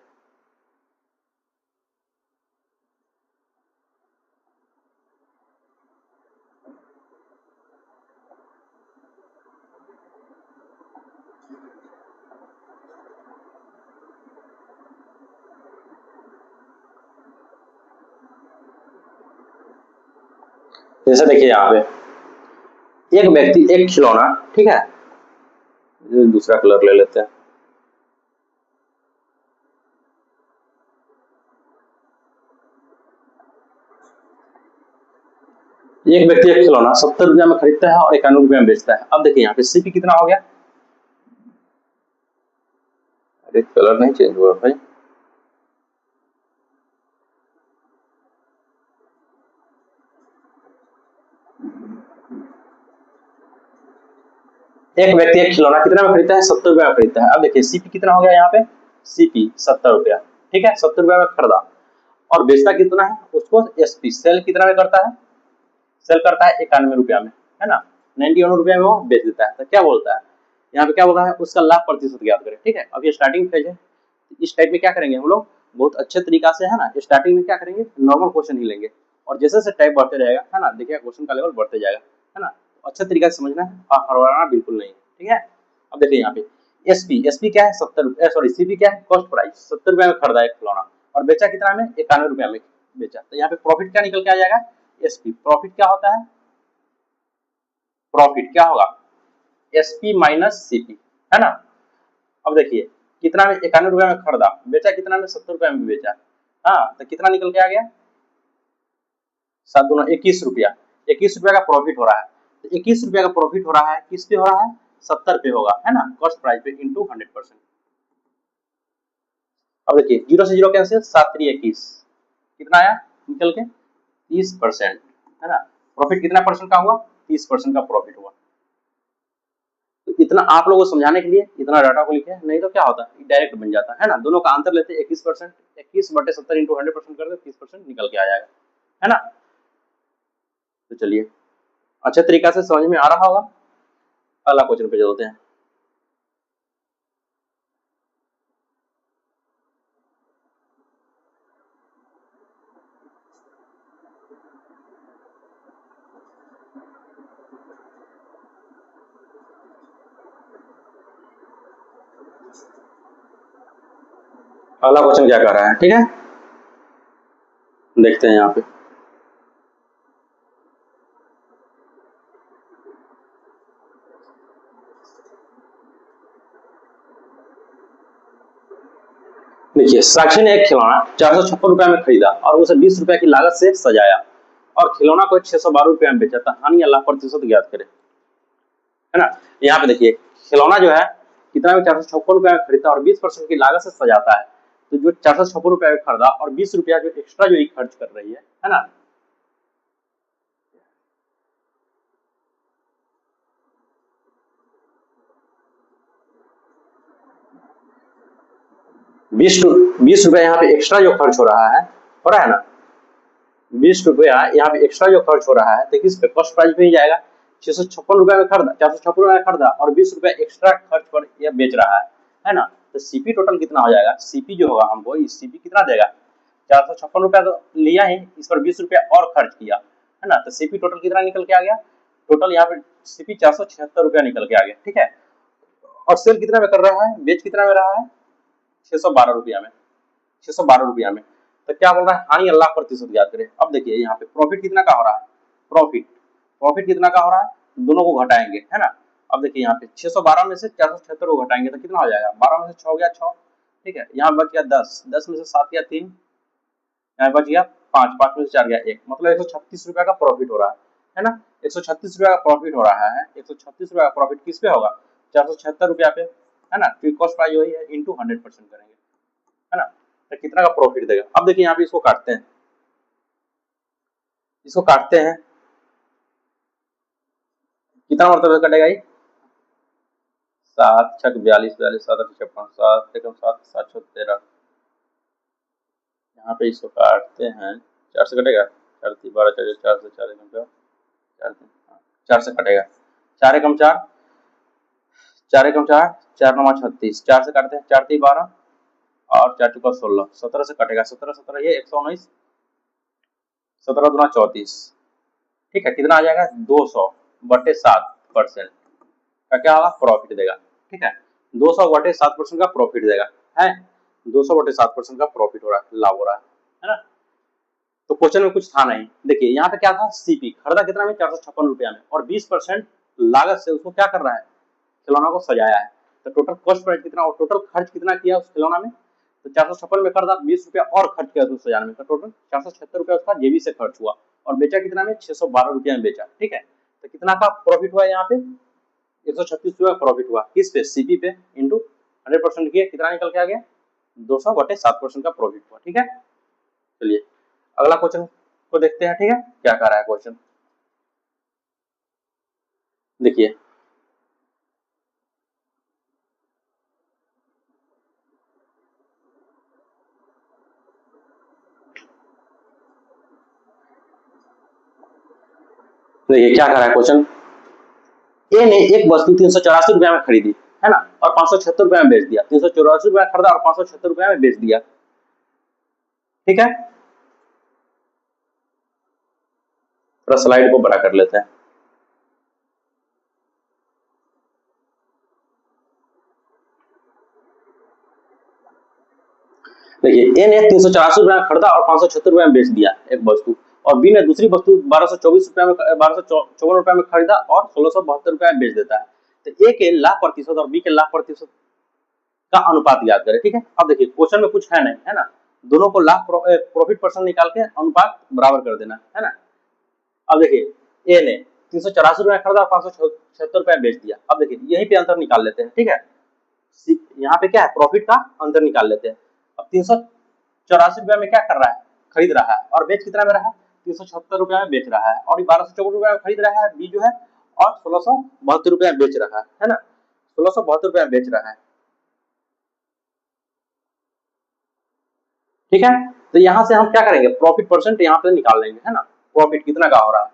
जैसे देखिए यहाँ पे एक व्यक्ति एक खिलौना, ठीक है, दूसरा कलर ले लेते हैं। एक व्यक्ति एक खिलौना 70 रुपया में खरीदता है और 91 रुपया में बेचता है। अब देखिए यहाँ पे सीपी कितना हो गया, अरे कलर नहीं चेंज हुआ भाई, एक व्यक्ति एक खिलौना कितना में खरीदता है, 70 रुपया में खरीदता है। अब देखिए सीपी कितना हो गया यहाँ पे, सीपी 70 रुपया, ठीक है, 70 रुपया में खरीदा और बेचता कितना है, उसको एसपी सेल कितना में करता है, सेल करता है 91 रुपया में, है ना, 91 रुपया में वो बेच देता है। तो क्या बोलता है यहाँ पे, क्या बोल रहा है, उसका लाभ प्रतिशत ज्ञात करें, ठीक है। अब ये स्टार्टिंग फेज है, इस टाइप में क्या करेंगे हम लोग बहुत अच्छे तरीका से, है ना, स्टार्टिंग में क्या करेंगे नॉर्मल क्वेश्चन ही लेंगे और जैसे जैसे टाइप बढ़ते रहेगा, है ना, देखिए क्वेश्चन का लेवल बढ़ते जाएगा, है ना, तो अच्छे तरीके से समझना है, हड़बड़ाना बिल्कुल नहीं, ठीक है। अब देखिए यहाँ पे एसपी, एसपी क्या है 70 रुपया, सॉरी सीपी क्या है कॉस्ट प्राइस, 70 रुपया में खरीदा एक खिलौना और बेचा कितना में, 91 रुपया में बेचा। तो यहाँ पे प्रॉफिट क्या निकल के आ जाएगा, एसपी। प्रॉफिट क्या होता है, प्रॉफिट क्या होगा, एसपी माइनस सीपी, है ना। अब देखिए कितना में, 91 रुपया में खरीदा, बेचा कितना में, 70 रुपया में बेचा, हाँ, तो कितना निकल के आ गया, 7 दूना 21 रुपया, 21 रुपया का प्रॉफिट हो रहा है। तो 21 रुपया का प्रॉफिट हो रहा है, किस पे हो रहा है, 70 पे होगा, है ना, कॉस्ट प्राइस पे इंटू 100%। अब देखिए 0 से 0 कैंसिल, 7 3 21, कितना आया निकल के 30%, है ना। प्रॉफिट कितना परसेंट का हुआ, 30% का प्रॉफिट हुआ। तो इतना आप लोगों को समझाने के लिए इतना डाटा को लिखे, नहीं तो क्या होता है डायरेक्ट बन जाता है ना, दोनों का अंतर लेते 21%, 21/70 इंटू 100% कर दे, 30% निकल के आ जाएगा, है ना। तो चलिए अच्छे तरीका से समझ में आ रहा होगा। अगला क्वेश्चन पे चलते हैं। अगला क्वेश्चन क्या कर रहा है, ठीक है, देखते हैं यहाँ पे। देखिए साक्षी ने एक खिलौना 456 रुपया में खरीदा और उसे 20 रुपया की लागत से सजाया और खिलौना को 612 रुपया में बेचा था, हानि या लाभ प्रतिशत ज्ञात करें, है ना। यहाँ पे देखिए खिलौना जो है कितना में, 456 रुपया में खरीदा और 20% की लागत से सजाता है। तो जो 456 रुपया में खरीदा और 20 रुपया जो एक्स्ट्रा जो खर्च कर रही है ना, बीस रुपया यहाँ पे एक्स्ट्रा जो खर्च हो रहा है ना, 20 रुपया यहाँ पे एक्स्ट्रा जो खर्च हो रहा है, तो किस पे, कॉस्ट प्राइस पे ही जाएगा। 656 रुपया में खरीदा, 456 रुपया में खरीदा और 20 रुपया एक्स्ट्रा खर्च पर यह बेच रहा है ना। तो सीपी टोटल कितना हो जाएगा, सीपी जो होगा हमको, इस सीपी कितना देगा, 456 रुपया तो लिया ही, इस पर 20 रुपया और खर्च किया, है ना। तो सीपी टोटल कितना निकल के आ गया, टोटल यहाँ पे सीपी 476 रुपया निकल के आ गया, ठीक है। और सेल कितना में कर रहा है, बेच कितना में रहा है, 612 रुपया में, 612 रुपया में। तो क्या बोल रहा है, हानि अल्लाह प्रतिशत ज्ञात करें। अब देखिए यहाँ पे प्रॉफिट कितना का हो रहा है, प्रॉफिट प्रॉफिट कितना का हो रहा है, दोनों को घटाएंगे, है ना। अब देखिए यहाँ पे 612 में से 476 को घटाएंगे तो कितना हो जाएगा, 12 में से 6 गया 6, ठीक है, यहाँ बच गया 10, 10 में से 7 गया 3, यहाँ बच गया 5, 5 में से 4 गया 1, मतलब 136 रुपया का प्रॉफिट हो रहा है ना। 136 रुपया का प्रॉफिट हो रहा है। 136 रुपया का प्रॉफिट किस पे होगा? 476 रुपया पे, है ना। तो कॉस्ट प्राइस वही है, इंटू 100% करेंगे, है ना। तो कितना का प्रॉफिट देगा? अब देखिए यहाँ पे इसको काटते हैं, इसको काटते हैं, कितना मरतबा कटेगा ये? 7 छक 42, 42 7 8 56, 7 एकम 7 7 6 13। यहाँ पे इसको काटते हैं, 4 से कटेगा, 4 3 12 4 4 से 4 एकम 4 4 4 से कटेगा, 4 एकम 4 4 एकम 4 4 9 36, 4 से काटते हैं, 4 3 12 और 4 चौका 16, 17 से कटेगा, 17 17 ये 119, 17 दूना 34, ठीक है। कितना आ जाएगा? 200/7% का क्या होगा? प्रॉफिट देगा, ठीक है। 200/7% का प्रॉफिट देगा, है 200/7% का प्रॉफिट हो रहा है, लाभ हो रहा है ना। तो क्वेश्चन में कुछ था नहीं। देखिए यहाँ पे क्या था? सीपी खरीदा कितना में? 456 रुपया में, और 20% लागत से उसको क्या कर रहा है? खिलौना को सजाया है। तो टोटल कॉस्ट प्राइस कितना और टोटल खर्च कितना किया उस खिलौना में? तो 456 में खरीदा, 20 रुपया और खर्च किया उसको सजाने में, तो टोटल 476 रुपया उसका जेबी से खर्च हुआ, और बेचा कितना में? 612 रुपया में बेचा, ठीक है। तो कितना का प्रॉफिट हुआ यहाँ पे? 136 रुपया प्रॉफिट हुआ, किस पे? सीपी पे, इंटू 100% किया, कितना निकल के आ गया? 200/7% का प्रॉफिट हुआ, ठीक है। चलिए अगला क्वेश्चन को देखते हैं, ठीक है। क्या कह रहा है क्वेश्चन, देखिए। देखिए क्या कह रहा है क्वेश्चन। ए ने एक वस्तु 384 रुपया में खरीदी, है ना, और 576 रुपया में बेच दिया। 384 रुपया खरीदा और 576 रुपया में बेच दिया, ठीक है। थोड़ा स्लाइड को बड़ा कर लेते हैं। देखिए ए ने 384 रुपया में खरीदा और 576 रुपया में बेच दिया एक वस्तु, और बी ने दूसरी वस्तु 1224 रुपया में 1254 रुपया में खरीदा और 1672 रुपया में बेच देता है। तो ए के लाभ प्रतिशत और बी के लाभ प्रतिशत का अनुपात याद करें, ठीक है। अब देखिए क्वेश्चन में कुछ है नहीं, है ना। दोनों को लाभ प्रॉफिट परसेंट निकाल के अनुपात बराबर कर देना, है ना। अब देखिए ए ने 384 रुपया खरीदा और 576 रुपया बेच दिया। अब देखिए यहीं पे अंतर निकाल लेते हैं, ठीक है। यहाँ पे क्या है? प्रॉफिट का अंतर निकाल लेते हैं। अब 384 रुपया में क्या कर रहा है? खरीद रहा है, और बेच कितना में रहा है? 376 रुपया में बेच रहा है, और 1254 रुपया में खरीद रहा है बी जो है, और 1672 रुपया में बेच रहा है ना। 1672 रुपया में बेच रहा है, ठीक है। तो यहां से हम क्या करेंगे? प्रॉफिट परसेंट यहां पे निकाल लेंगे, है ना। प्रॉफिट कितना का हो रहा है?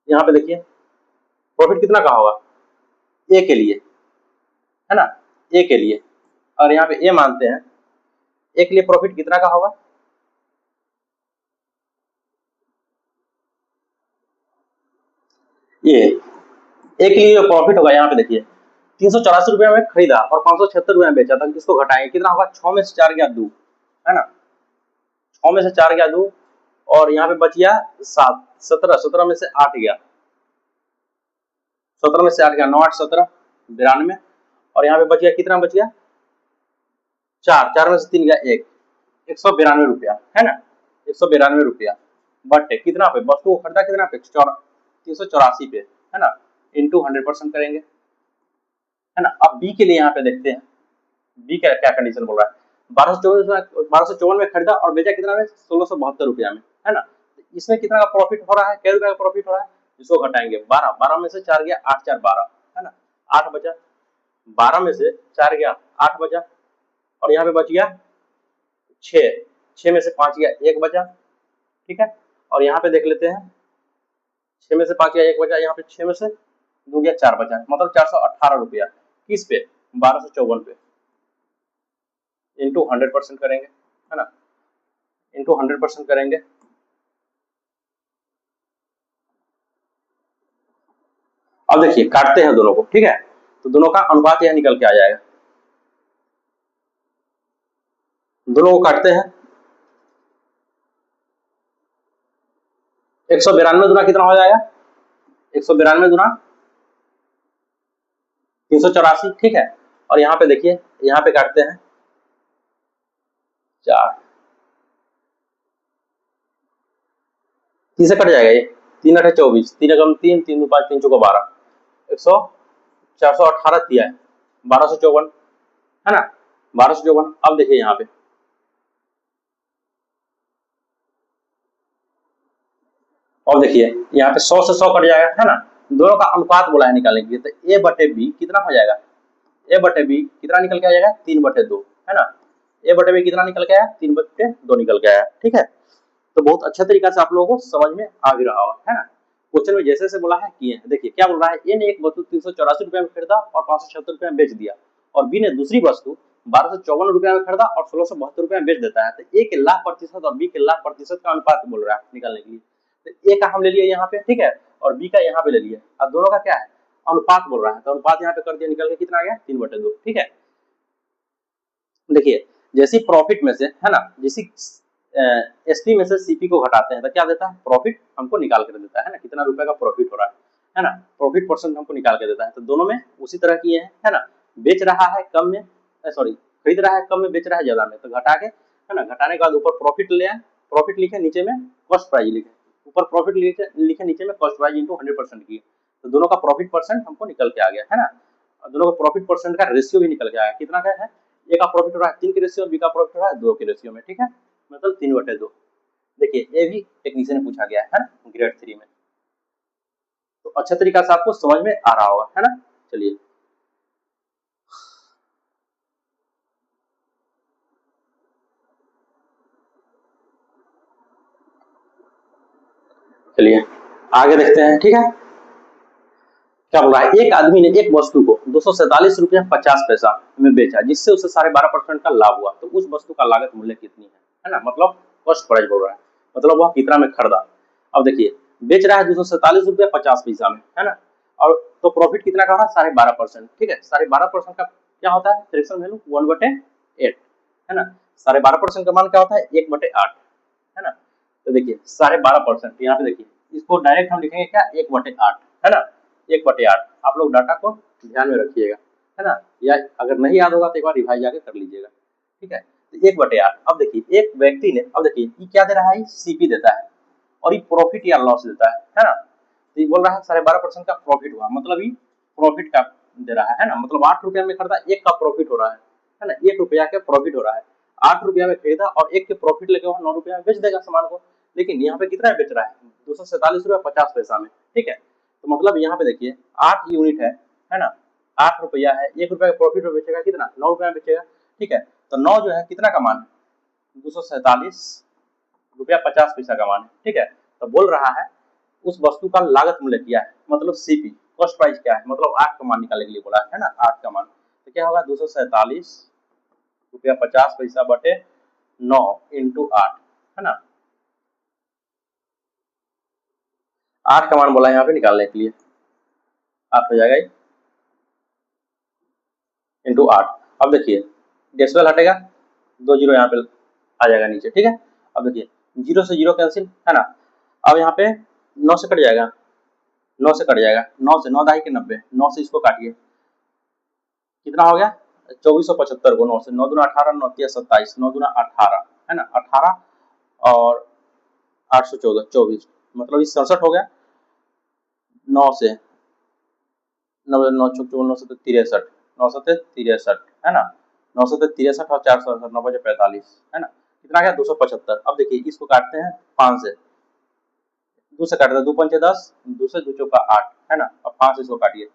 यहाँ पे देखिए प्रॉफिट कितना का होगा ए के लिए, है ना, ए के लिए। और यहाँ पे ए मानते हैं, ए के लिए प्रॉफिट कितना का होगा? ये ए के लिए प्रॉफिट होगा, यहाँ पे देखिए 384 रुपया में खरीदा और 576 रुपया में बेचा था। इसको घटाएंगे, कितना होगा? 6 में से 4 गया 2, है ना। 6 में से 4 गया 2, और यहाँ पे बच गया 7, 17, 17 में से 8 गया, 17 में से 8 गया 9 8 17 92, और यहाँ पे बच गया कितना? बच गया 4, 4 में से 3 गया 1, 192 रुपया, है ना। 192 रुपया बट कितना पे? वस्तु को खरीदा कितना पे? 384 पे, है ना, इंटू 100% करेंगे, है ना। अब बी के लिए यहाँ पे देखते हैं, बी का क्या कंडीशन बोल रहा है। 1254 में खरीदा और बेचा कितना में? 1672 रुपया में, है ना। इसमें कितना का प्रॉफिट हो रहा है? क्या रुपया का प्रॉफिट हो रहा है? इसको घटाएंगे, 12, 12 में से 4 गया 8 4 12, है ना, 8 बचा, 12 में से 4 गया 8 बचा, और यहाँ पे बच गया 6, 6 में से 5 गया 1 बचा, ठीक है। और यहाँ पे देख लेते हैं, 6 में से 5 गया 1 बचा, यहाँ पे 6 में से 2 गया 4 बचा, मतलब 418 रुपया, किस पे? 1254 पे, इंटू 100% करेंगे, है ना, इंटू 100% करेंगे। अब देखिए काटते हैं दोनों को, ठीक है। तो दोनों का अनुपात यह निकल के आ जाएगा, दोनों को काटते हैं। 192 गुना कितना हो जाएगा? 192 गुना 384, ठीक है। और यहाँ पे देखिए, यहाँ पे काटते हैं 4, 3 से कट जाएगा, ये 3 8 24, 3 एकम 3, 3 2 5, 3 चौको 12, 100 418 दिया है, 1254 है ना, 1254। अब देखिए यहाँ पे और देखिए यहाँ पे 100 से 100 कट जाएगा है ना, दोनों का अनुपात बोला है निकालने के लिए, तो ए बटे बी कितना हो जाएगा, ए बटे बी कितना निकल के आ जाएगा 3/2 है ना, ए बटे बी कितना निकल के आया 3/2 निकल के आया। ठीक है, तो बहुत अच्छा तरीका से आप लोगों को समझ में आ भी रहा होगा है ना। क्वेश्चन में जैसे जैसे बोला है किए हैं, देखिए क्या बोल रहा है, ए ने एक वस्तु 384 रुपए में खरीदा और 576 रुपए में बेच दिया, और बी ने दूसरी वस्तु 1254 रुपए में खरीदा और 1672 रुपए में बेच देता है, तो ए के लाख प्रतिशत और बी के लाख प्रतिशत का अनुपात बोल रहा है निकालने के लिए। तो ए का हम ले लिए यहाँ पे, ठीक है, और बी का यहाँ पे ले लिया, अब दोनों का क्या है अनुपात बोल रहा है, तो अनुपात यहाँ पे कर दिया, निकल के कितना आ गया 3/2। ठीक है, देखिए जैसे प्रॉफिट में से है ना, जैसे एसपी में से सीपी को घटाते हैं तो क्या देता है, प्रॉफिट हमको निकाल कर देता है ना, कितना रुपए का प्रॉफिट हो रहा है ना, प्रॉफिट परसेंट हमको निकाल के देता है। तो दोनों में उसी तरह किए हैं है ना, बेच रहा है कम में, सॉरी खरीद रहा है कम में, बेच रहा है ज्यादा में, तो घटा के है ना, घटाने के बाद ऊपर प्रॉफिट ले आए, प्रॉफिट लिखे, नीचे में कॉस्ट प्राइस लिखे, ऊपर प्रॉफिट लिखे नीचे में कॉस्ट प्राइस इंटू 100% किए, तो दोनों का प्रॉफिट परसेंट हमको निकल के आ गया है ना, दोनों का प्रॉफिट परसेंट का रेशियो भी निकल के आया, कितना का है, ए का प्रॉफिट हो रहा है 3 के रेशियो, बी का प्रॉफिट हो रहा है 2 के रेशियो में। ठीक है, मतलब 3/2। देखिए ये भी टेक्नीशियन में पूछा गया है ना ग्रेड 3 में, तो अच्छा तरीका से आपको समझ में आ रहा होगा है ना। चलिए चलिए आगे देखते हैं। ठीक है, क्या बोल रहा है, एक आदमी ने एक वस्तु को 247 रुपया 50 पैसा में बेचा, जिससे उसे 12.5% का लाभ हुआ, तो उस वस्तु का लागत मूल्य कितनी है ना, मतलब कॉस्ट प्राइस बोल रहा है, मतलब वह कितना में खरीदा। अब देखिए बेच रहा है 247 रुपया 50 पैसा में है ना, और तो प्रॉफिट कितना का रहा है 12.5%। ठीक है, 12.5% का क्या होता है, फ्रैक्शन वैल्यू 1/8 है ना, 12.5% का मान क्या होता है 1/8 है ना। तो देखिए 12.5%, यहाँ पे देखिए इसको डायरेक्ट हम लिखेंगे क्या 1/8 है ना, 1/8। आप लोग डाटा को ध्यान में रखिएगा है ना, या अगर नहीं याद होगा तो एक बार रिवाइज जाके कर लीजिएगा। ठीक है, तो 1/8। अब देखिए एक व्यक्ति ने, अब देखिए ये क्या दे रहा है, सीपी देता है, और ये प्रॉफिट या लॉस देता है ना, तो ये बोल रहा है 12.5% का प्रॉफिट हुआ, मतलब ये प्रॉफिट का दे रहा है ना, मतलब 8 रुपया में खरीदा, एक का प्रॉफिट हो रहा है ना, 1 रुपया का प्रॉफिट हो रहा है, 8 रुपया में खरीदा और एक के प्रॉफिट लेके वो 9 रुपया में बेच देगा सामान को, लेकिन यहाँ पे कितना बेच रहा है 247 रुपया 50 पैसा में। ठीक है, तो मतलब यहाँ पे देखिए 8 यूनिट है ना, 8 रुपया है, 1 रुपया का प्रॉफिट में बेचेगा कितना 9 रुपया में बेचेगा। ठीक है, तो 9 जो है कितना का मान है 247 रुपया 50 पैसा का मान है। ठीक है, तो बोल रहा है उस वस्तु का लागत मूल्य क्या है, मतलब सीपी कॉस्ट प्राइस क्या है, मतलब 8 का मान निकालने के लिए बोला है ना, 8 का मान, तो क्या होगा 247 रुपया 50 पैसा बटे 9 इंटू 8 है ना, 8 का मान बोला यहाँ पे निकालने के लिए, 8 हो जाएगा इंटू 8। अब देखिए डेसिमल हटेगा, 2 जीरो यहाँ पे आ जाएगा नीचे। ठीक है, अब देखिए 0 से 0 कैंसिल है ना, अब यहाँ पे 9 से कट जाएगा, 9 से कट जाएगा, 9 से 9 दाई के 90, 9 से इसको काटिए, कितना हो गया 2475 को 9 से, 9 दूना 18, 9 तिया 27, 9 दूना 18 है ना, 18 और 814 24, मतलब इस 67 हो गया, 9 से 9 9 9 से 63, 9 से 63 है ना, 9 से 63 और 468, 9 बजे 45 है ना, कितना गया 275। अब देखिए इसको काटते हैं 5 से, 2 से काटते हैं 2 पंचे 10, 2 से 2 चौका 8 है ना, अब 5 से इसको काटिए,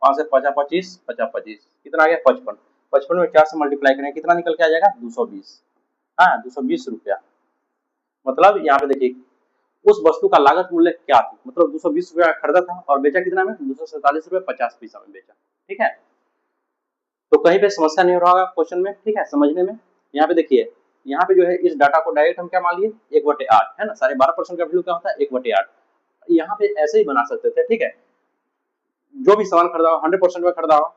5 से 50 25, 50 25 कितना आ गया 55, 55 में 4 से मल्टीप्लाई करें कितना निकल के आ जाएगा 220, हाँ 220 रुपया। मतलब यहाँ पे देखिए उस वस्तु का लागत मूल्य क्या थी, मतलब 220 रुपया खरीदा था और बेचा कितना में 247 रुपया 50 पैसा में बेचा। ठीक है, तो कहीं पे समस्या नहीं हो रहा होगा क्वेश्चन में, ठीक है समझने में। यहाँ पे देखिए, यहाँ पे जो है इस डाटा को डायरेक्ट हम क्या मान लिए 1/8 है ना, 12.5% का वैल्यू क्या होता है 1/8, यहाँ पे ऐसे ही बना सकते थे। ठीक है, जो भी सामान खरीदा हो 100% में खरीदा हो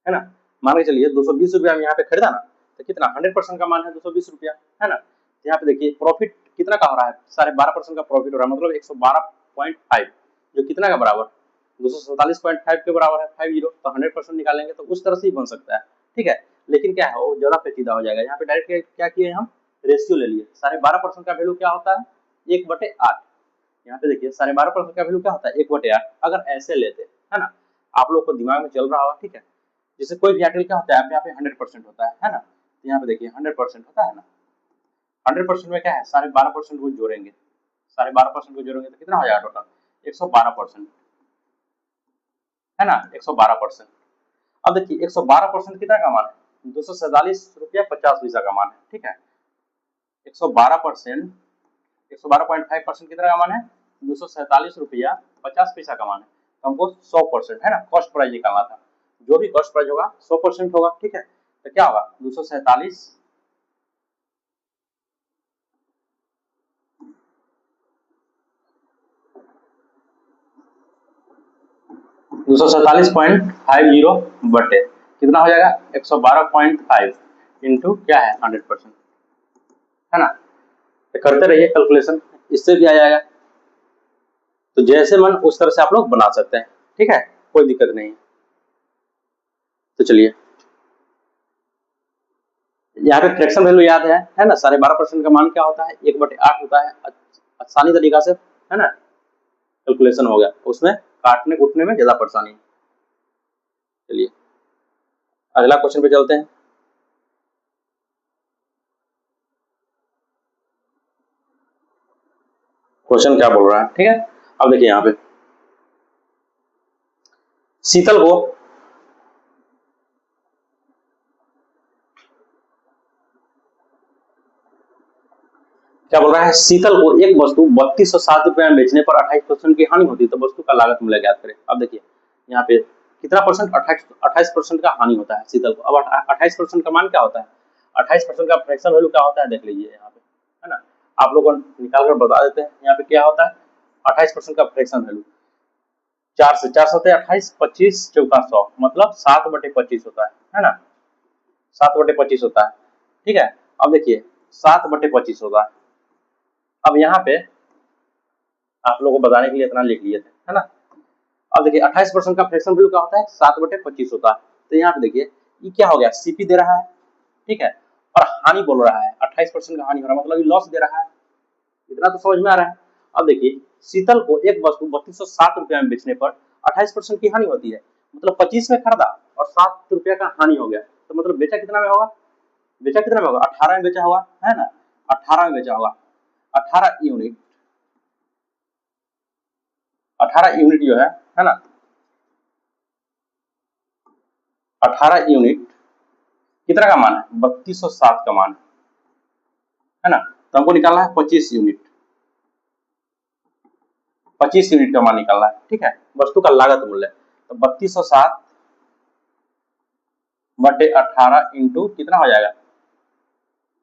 है ना, मान के चलिए 220 रुपया में यहाँ पे खरीदा ना, तो कितना 100% का मान है 220 रुपया है ना, यहाँ पे देखिए प्रॉफिट कितना का हो रहा है 12.5% का प्रॉफिट हो रहा है, मतलब 112.5, जो कितना का बराबर 247.5 के बराबर है 50, तो 100% निकालेंगे तो उस तरह से ही बन सकता है। ठीक है, लेकिन क्या है वो ज्यादा पेचीदा हो जाएगा, यहाँ पे डायरेक्ट क्या किए हम रेशियो ले लिए, 12.5% का वैल्यू क्या होता है 1/8 यहाँ पे देखिए 12.5% का वैल्यू क्या होता है 1/8। अगर ऐसे लेते है ना, आप लोग को दिमाग में चल रहा होगा, ठीक है। जैसे कोई भी आर्टिकल क्या होता है यहाँ पे 100% होता है ना, तो यहाँ पे देखिए 100% होता है ना। 100% में क्या है 12.5% को जोड़ेंगे, 12.5% को जोड़ेंगे तो कितना हो जाएगा टोटल 112%, है ना 112%। अब देखिए 112% कितना का मान है 247 रुपया 50 पैसा का मान है, ठीक है। 112%, 112.5% कितना का मान है 247 रुपया 50 पैसा का मान है। तो हमको 100% है ना कॉस्ट प्राइस निकालना था, जो भी कॉस्ट प्राइस होगा 100% होगा, ठीक है। तो क्या होगा 247 247.50 बटे कितना हो जाएगा 112.5 इंटू क्या है 100%, है ना। तो करते रहिए कैलकुलेशन, इससे भी आ जाएगा। तो जैसे मन उस तरह से आप लोग बना सकते हैं, ठीक है, कोई दिक्कत नहीं है। तो चलिए यहाँ पे फ्रैक्शन वैल्यू याद है ना 12.5% का मान क्या होता है 1/8 होता है। आसानी तरीका से है ना कैलकुलेशन हो गया, उसमें काटने कूटने में ज्यादा परेशानी। चलिए अगला क्वेश्चन पे चलते हैं। क्वेश्चन क्या बोल रहा है, ठीक है। अब देखिए यहाँ पे शीतल को क्या बोल रहा है, शीतल को एक वस्तु 3207 रुपए में बेचने पर 28% की हानि होती है, तो वस्तु का लागत मूल्य ज्ञात करें। अब देखिए यहाँ पे कितना परसेंट 28% का हानि होता है शीतल को। अब 28% का मान क्या होता है, 28% का फ्रैक्शन वैल्यू क्या होता है देख लीजिए यहाँ पे, है ना। आप लोगों को निकाल कर बता देते हैं यहाँ पे क्या होता है 28% का फ्रैक्शन वैल्यू। 4 से 4 होते हैं 28, 25 चौका 100 मतलब 7/25 होता है ना, 7/25 होता है, ठीक है। अब देखिए 7/25 होता है। अब यहाँ पे आप लोगों को बताने के लिए इतना लिख लिए थे, है ना। अब देखिए 28% का फ्रैक्शन वैल्यू क्या होता है 7/25 होता है। तो यहाँ पे देखिए ये क्या हो गया सीपी दे रहा है, ठीक है, और हानि बोल रहा है 28% का हानि हो रहा है, मतलब ये लॉस दे रहा है। इतना तो समझ में आ रहा है। अब देखिए शीतल को एक वस्तु 3207 रुपया में बेचने पर 28% की हानि होती है, मतलब 25 में खरीदा और 7 रुपया का हानि हो गया, तो मतलब बेचा कितना में होगा, बेचा कितना में होगा 18 में बेचा होगा, है ना 18 में बेचा होगा। 18 यूनिट, 18 यूनिट जो है ना 18 यूनिट कितना का मान है 3207 का मान है ना। तो हमको निकालना है 25 यूनिट, 25 यूनिट का मान निकालना है, ठीक है। वस्तु का लागत मूल्य तो 3207 बटे 18 इंटू कितना हो जाएगा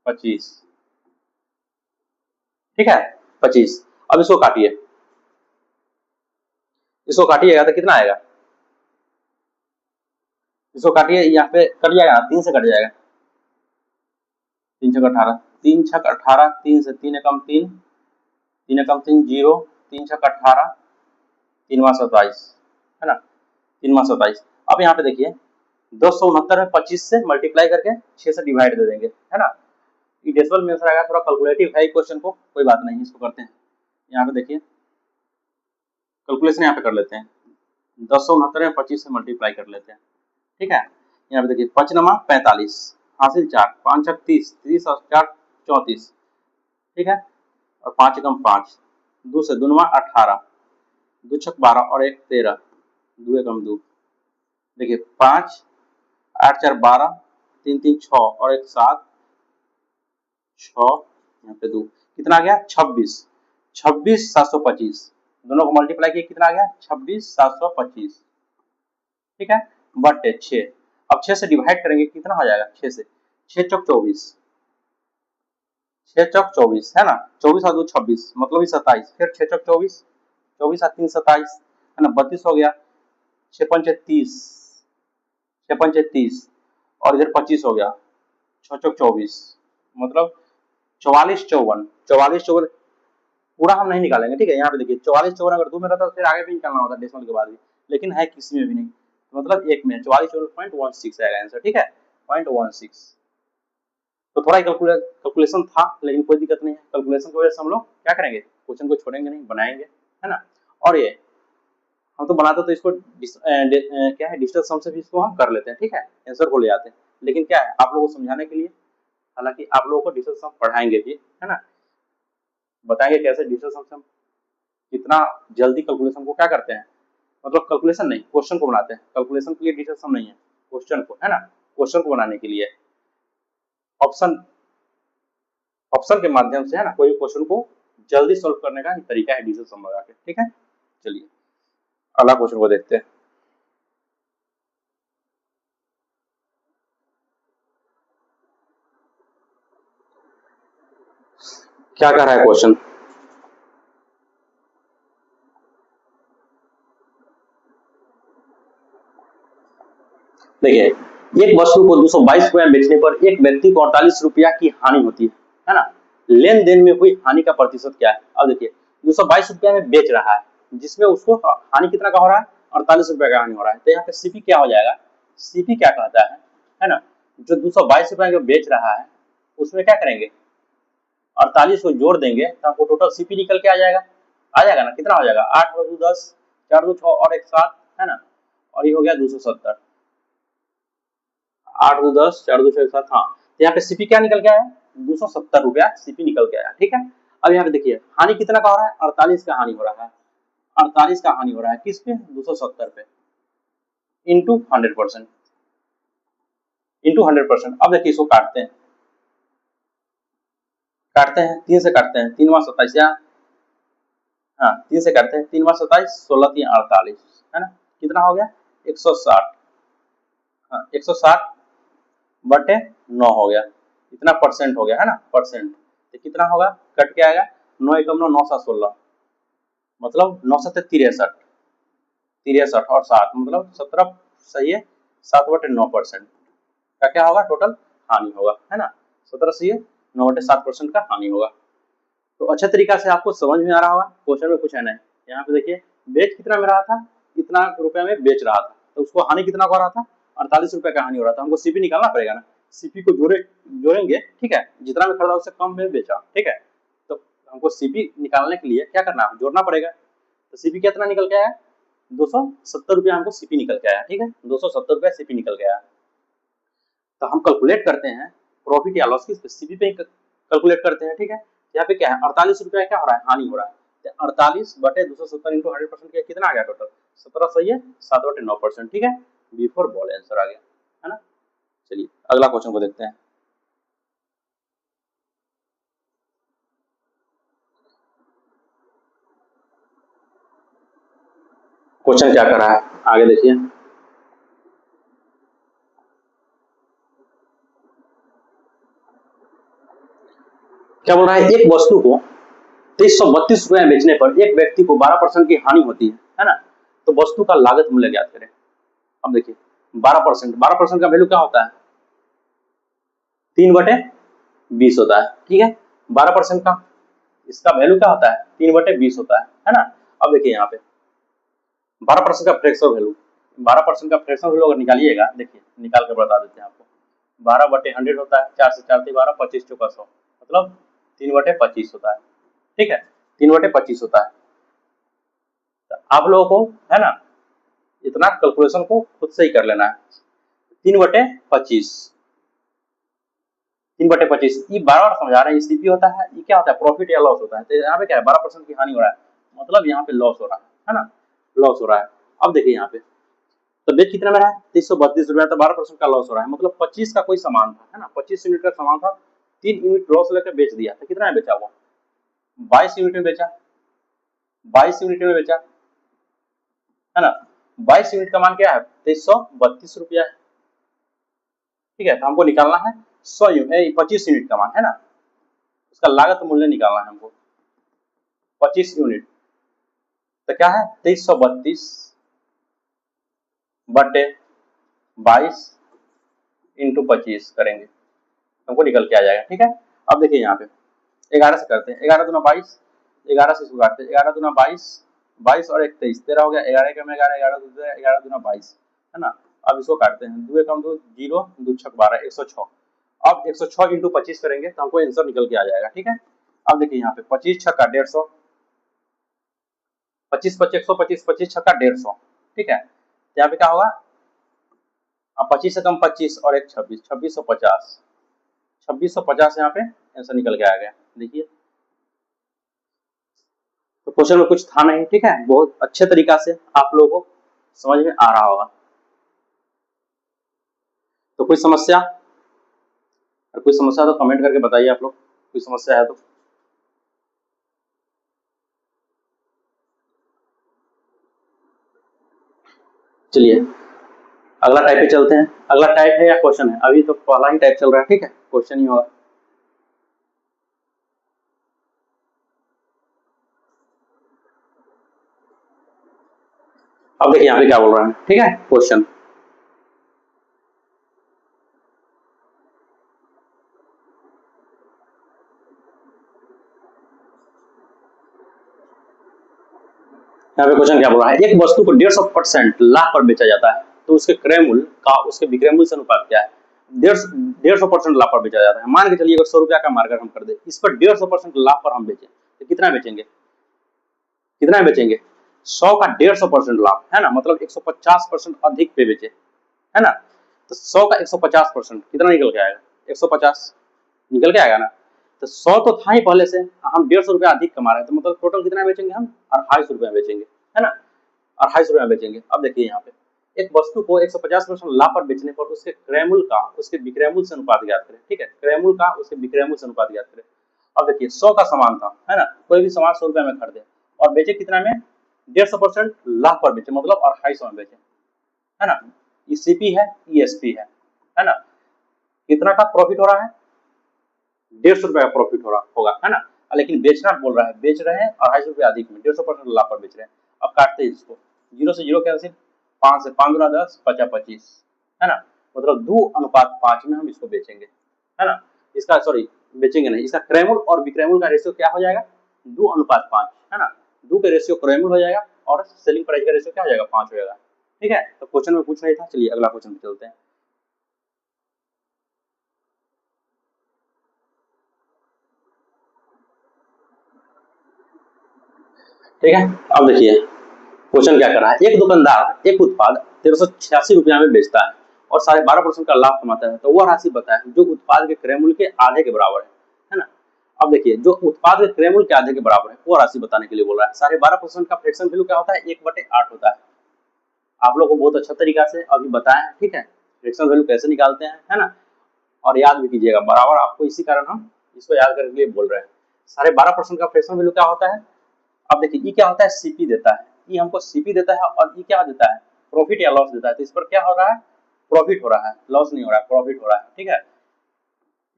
25, ठीक है 25। अब इसको काटिए, इसको काटिएगा तो कितना आएगा, इसको काटिए यहाँ पे कट जाएगा 3 से कट जाएगा, 3 छक 18, 3 छक 18, 3 से 3 एकम 3, 3 एकम 3 0, 3 छक 18, 3 मा 27, है ना 3 मा 27। अब यहाँ पे देखिए 269 में 25 से मल्टीप्लाई करके 6 से डिवाइड दे देंगे, है ना। ये डेसिमल में आएगा, थोड़ा कैलकुलेटिव है क्वेश्चन को, कोई बात नहीं, इसको करते हैं। यहाँ पे देखिए कैलकुलेशन यहाँ पे कर लेते हैं, 269 में 25 से मल्टीप्लाई कर लेते हैं, ठीक है। यहाँ पे देखिए 5 नमा 45 हासिल 4, 5 छक 30, 30 और 4 34, ठीक है, और 5 एकम 5, 2 से 2 नमा 18, 2 छक 12 और 1 13, 2 एकम 2, देखिए 5 8 4 12, 3 3 6 और 1 7, 6 यहाँ पे 2 कितना आ गया 26, 26 725, दोनों को मल्टीप्लाई किया कितना आ गया 26 725, ठीक है, बटे 6। अब 6 से डिवाइड करेंगे कितना हो जाएगा 6 से, 6 चौक 24, 6 चौक 24 है ना, 24 और 2 26 मतलब 27, फिर 6 चौक 24, 24 और 3 27 है ना 32 हो गया, 6 पंचे 30, 6 पंचे 30 और इधर 25 हो गया, 6 चौक 24 मतलब 44 54, 44 54 पूरा हम नहीं निकालेंगे, ठीक है। यहाँ पे देखिए 44 54 अगर 2 में रहता तो फिर आगे भी निकालना होता डेसिमल के बाद भी, लेकिन है किसी में भी नहीं, तो मतलब एक में 44 54.16 आएगा आंसर, ठीक है 0.16। तो थोड़ा कैलकुलेशन था लेकिन कोई दिक्कत नहीं है, कैलकुलेशन की वजह से हम लोग क्या करेंगे क्वेश्चन को छोड़ेंगे नहीं, बनाएंगे। है ना। और ये हम तो बनाते तो इसको क्या है डिजिटल सम से भी इसको हम कर लेते हैं, ठीक है, आंसर को ले आते हैं। लेकिन क्या है आप लोगों को समझाने के लिए, हालांकि आप लोगों को डिजिटल सम पढ़ाएंगे भी, है ना, बताएंगे कैसे डिजिटल सम से हम कितना जल्दी कैलकुलेशन को क्या करते हैं, मतलब कैलकुलेशन नहीं क्वेश्चन को बनाते हैं, कैलकुलेशन के लिए डिजिटल सम नहीं है, क्वेश्चन को, है ना, क्वेश्चन को बनाने के लिए ऑप्शन ऑप्शन के माध्यम से, है ना, कोई क्वेश्चन को जल्दी सॉल्व करने का तरीका है डिजिटल सम लगा के, ठीक है। चलिए अगला क्वेश्चन को देखते हैं। क्या कह रहा है क्वेश्चन, देखिए एक वस्तु को 222 रुपया में बेचने पर एक व्यक्ति को 48 रुपया की हानि होती है ना। लेन देन में हुई हानि का प्रतिशत क्या है। अब देखिए 222 रुपया में बेच रहा है, जिसमें उसको हानि कितना का हो रहा है, 48 रुपया का हानि हो रहा है। तो यहाँ पे सीपी क्या हो जाएगा, सीपी क्या कहता है ना, जो 222 रुपया में बेच रहा है उसमें क्या करेंगे, 48 को जोड़ देंगे तो आपको टोटल सीपी निकल के आ जाएगा ना, कितना हो जाएगा, 8 2 10 4 2 6 और 1 7, है ना, और ये हो गया 270, 8 2 10 4 2 6 1 7, हाँ। तो यहाँ पे सीपी क्या निकल के आया, 270 रुपया सीपी निकल के आया, ठीक है। अब यहाँ पे देखिए हानि कितना का हो रहा है, 48 का हानि हो रहा है, 48 का हानि हो रहा है किस पे, 270 पे, इंटू 100%, इंटू 100%। अब देखिए इसको काटते हैं 3 से काटते हैं, 3 बार 27 या, हाँ 3 से काटते हैं, 3 बार 27 16 3 48, है ना, कितना हो गया 160, हाँ 160 बटे 9 हो गया, इतना परसेंट हो गया, है ना, परसेंट। तो कितना होगा, कट के आएगा 9 एकम 9 9 7 16, मतलब 9 7 63, 63 और 7 मतलब 17, सही है, 7 बटे 9% का क्या होगा टोटल हानि होगा, है ना, 17 सही है, 9 बटे 7% का हानि होगा। तो अच्छा तरीका से आपको समझ में आ रहा होगा, क्वेश्चन में कुछ है नहीं। यहाँ पे देखिए बेच कितना में रहा था, कितना रुपया में बेच रहा था, तो उसको हानि कितना हो रहा था, 48 रुपए का हानि हो रहा था। हमको सीपी निकालना पड़ेगा ना, सीपी को जोड़ेंगे, ठीक है, जितना में खरीदा उससे कम में बेचा, ठीक है। तो हमको सीपी निकालने के लिए क्या करना है, जोड़ना पड़ेगा। तो सीपी कितना निकल के आया, 270 रुपया हमको सीपी निकल के आया, ठीक है, 270 रुपया सीपी निकल के आया। तो हम कैलकुलेट करते हैं प्रॉफिट या लॉस की सीपी पे कैलकुलेट करते हैं, ठीक है। यहाँ पे क्या है, 48 रुपया क्या हो रहा है, हानि हो रहा है, 48 बटे 270 इंटू 100% का कितना आ गया टोटल, 17 सही है, 7 बटे 9%, ठीक है, बिफोर बॉल आंसर आ गया, है ना। चलिए अगला क्वेश्चन को देखते हैं। क्वेश्चन क्या कर रहा है आगे देखिए, क्या बोल रहा है, एक वस्तु को 2332 रुपए में बेचने पर एक व्यक्ति को 12% की हानि होती है ना। तो वस्तु का लागत मूल्य ज्ञात करें। अब देखिए 12% का वैल्यू क्या होता है, 3/20 होता है, ठीक है। 12% का इसका वैल्यू क्या होता है, 3/20 होता है ना। अब देखिए यहाँ पे 12% का फ्रैक्शन वैल्यू, 12% का फ्रैक्शन वैल्यू अगर निकालिएगा, देखिए निकाल कर बता देते हैं आपको, 12/100 होता है, 4 से 4 × 12 25 चौका 100, मतलब 3/25 होता है, ठीक है, 3/25 होता है। तो आप लोगों को, है ना, इतना कैलकुलेशन को खुद से ही कर लेना है। 3/25, 3/25 ये बार बार समझा रहे हैं, सीपी होता है, ये क्या होता है, प्रॉफिट या लॉस होता है। तो यहाँ पे क्या है, 12% की हानि हो रहा है, मतलब यहाँ पे लॉस हो रहा है ना, लॉस हो रहा है। अब देखिए यहाँ पे तो बेच कितना में रहा है, 332 रुपया, तो 12% का लॉस हो रहा है, मतलब 25 का कोई सामान था, है ना, 25 यूनिट का सामान था, 3 यूनिट लॉस लेकर बेच दिया, तो कितना में बेचा हुआ, 22 यूनिट में बेचा, 22 यूनिट में बेचा, है ना। 22 यूनिट का मान क्या है, 332 रुपया है, ठीक है। तो हमको निकालना है 100 यूनिट, 25 यूनिट का मान, है ना, उसका लागत मूल्य निकालना है हमको, 25 यूनिट। तो क्या है, 332 बटे 22 इंटू 25 करेंगे, हमको निकल के आ जाएगा, ठीक है। अब देखिए यहाँ पे 11 से करते हैं, 11 दूना 22, 11 से इसको काटते हैं, 11 दूना 22, 22 और 1 23, 13 हो गया, 11 एकम 11, 11 दूना 22, है ना। अब इसको काटते हैं, 2 एकम 2 0, 2 छक 12, 106। अब 106 इंटू 25 करेंगे तो हमको आंसर निकल के आ जाएगा, ठीक है। अब देखिए यहाँ पे 25 छक्का 150, 25 25 125 25 छक्का 150, ठीक है। तो यहाँ पे क्या होगा, अब 25 से कम 25 और एक 26, 2650, 2650 यहाँ पे आंसर निकल के आ गया। देखिए तो क्वेश्चन में कुछ था नहीं, ठीक है, बहुत अच्छे तरीका से आप लोगों को समझ में आ रहा होगा। तो कोई समस्या, और कोई समस्या तो कमेंट करके बताइए आप लोग, कोई समस्या है तो। चलिए अगला टाइप पे चलते हैं। अगला टाइप है या क्वेश्चन है? अभी तो पहला ही टाइप चल रहा है, ठीक है, क्वेश्चन ही होगा। अब देखिए यहाँ पे क्या बोल रहा है, ठीक है, क्वेश्चन। यहाँ पे क्वेश्चन क्या बोल रहा है, एक वस्तु को 150% लाभ पर बेचा जाता है तो उसके क्रय मूल्य का उसके विक्रय मूल्य से अनुपात क्या है? 150% लाभ पर बेचा जाता है। मान के चलिए अगर 100 रुपया का मार्कर हम कर दे, इस पर 150% लाभ पर हम बेचें तो कितना बेचेंगे? कितना बेचेंगे? 100 का 150% लाभ है ना, मतलब 150% अधिक पे बेचे, है ना। तो 100 का 150% कितना निकल के आएगा? 150 निकल के आएगा ना। तो 100 तो था ही पहले से, हम 150 रुपया अधिक कमा रहे हैं, तो मतलब टोटल कितना बेचेंगे हम? 250 रुपया बेचेंगे, है ना, 250 रुपया बेचेंगे। अब देखिए यहाँ पे एक वस्तु को 150% लाभ पर बेचने पर उसके क्रय मूल्य का उसके विक्रय मूल्य से अनुपात ज्ञात करें, ठीक है, क्रय मूल्य का उसके विक्रय मूल्य से अनुपात ज्ञात करें। अब देखिए 100 का सामान था, है ना, कोई भी सामान 100 रुपया में खरीदे और बेचे कितना में? 150% लाभ पर बेचे, मतलब 250 में बेचे, है ना। ये सीपी है, ईएसपी है ना। कितना का प्रॉफिट हो रहा है? 150 रुपया का प्रॉफिट हो रहा होगा, है ना। लेकिन बेचना बोल रहा है, बेच रहे हैं 250 रुपया अधिक में, 150% लाभ पर बेच रहे हैं। अब काटते हैं इसको, 0 से 0 कैंसिल, 5 से 5 गुना 10, 50 25, है ना, मतलब 2:5 में हम इसको बेचेंगे, है ना। इसका सॉरी बेचेंगे नहीं, इसका क्रय मूल्य और विक्रय मूल्य का रेशियो क्या हो जाएगा? 2:5, है ना। 2 के रेशियो क्रय मूल्य हो जाएगा और सेलिंग प्राइस का रेशियो क्या हो जाएगा? 5 हो जाएगा, ठीक है। तो क्वेश्चन में पूछ नहीं था, चलिए अगला क्वेश्चन पे चलते हैं। ठीक है, अब देखिए क्वेश्चन क्या कर रहा है, एक दुकानदार एक उत्पाद 1386 रुपया में बेचता है और 12.5% का लाभ कमाता है, तो वह राशि बताए जो उत्पाद के क्रय मूल्य के आधे के बराबर है ना। अब देखिए जो उत्पाद के क्रय मूल्य के आधे के बराबर है वो राशि बताने के लिए बोल रहा है। 12.5% का फ्रैक्शन वैल्यू क्या होता है? 1/8 होता है। आप लोग को बहुत अच्छा तरीका से अभी बताया है, ठीक है, फ्रैक्शन वैल्यू कैसे निकालते हैं, है ना। और याद भी कीजिएगा बराबर, आपको इसी कारण हम इसको याद करने के लिए बोल रहे हैं। 12.5% का फ्रैक्शन वैल्यू क्या होता है? अब देखिए ई क्या होता है? सीपी देता है, ई हमको सीपी देता है और ई क्या देता है? प्रॉफिट या लॉस देता है। तो इस पर क्या हो रहा है? प्रॉफिट हो रहा है, लॉस नहीं हो रहा है, प्रॉफिट हो रहा है, ठीक है,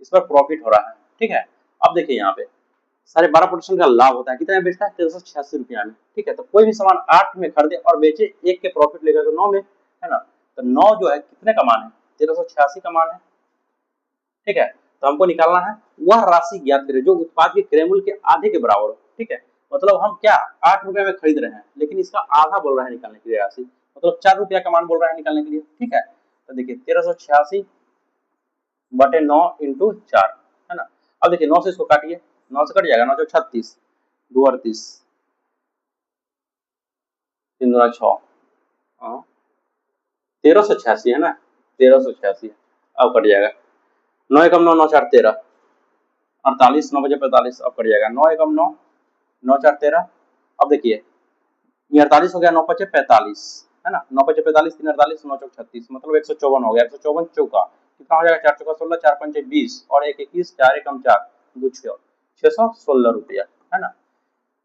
इस पर प्रॉफिट हो रहा है, ठीक है। अब देखिए यहाँ पे 12.5% का लाभ होता है, कितना में बेचता है? 1386 रुपया में, ठीक है। तो कोई भी सामान 8 में खरीदे और बेचे, एक के प्रॉफिट लेकर तो 9 में, है ना। तो 9 जो है कितने का मान है? 1386 का मान है, ठीक है। तो हमको निकालना है वह राशि ज्ञात करें जो उत्पाद के क्रय मूल्य के आधे के बराबर हो, ठीक है। मतलब हम क्या 8 रुपया में खरीद रहे हैं लेकिन इसका आधा बोल रहा है निकालने के लिए राशि, मतलब 4 रुपया का मान बोल रहा है निकालने के लिए, ठीक है। तो देखिए 1386/9 इंटू 4, है ना। अब देखिए 9 से इसको काटिए, 9 से कट जाएगा, 9 चौक 36, 2 38, 3 दूना 6, 1386 है ना, 1386, अब कट जाएगा, 9 एकम 9, 9 4 13, 48, 9 बजे 45, अब कट जाएगा, 9 एकम 9, 9 4 13। अब देखिए ये 48 हो गया, 9 5 45, है ना, 9 5 45, 3 48, 9 चौक 36, मतलब 154 हो गया, 154 चौका कितना हो जाएगा? 4 चौका 16, 4 पंचे 20 और 1 21, 4 एकम 4, 2 6, 616 रुपया, है ना।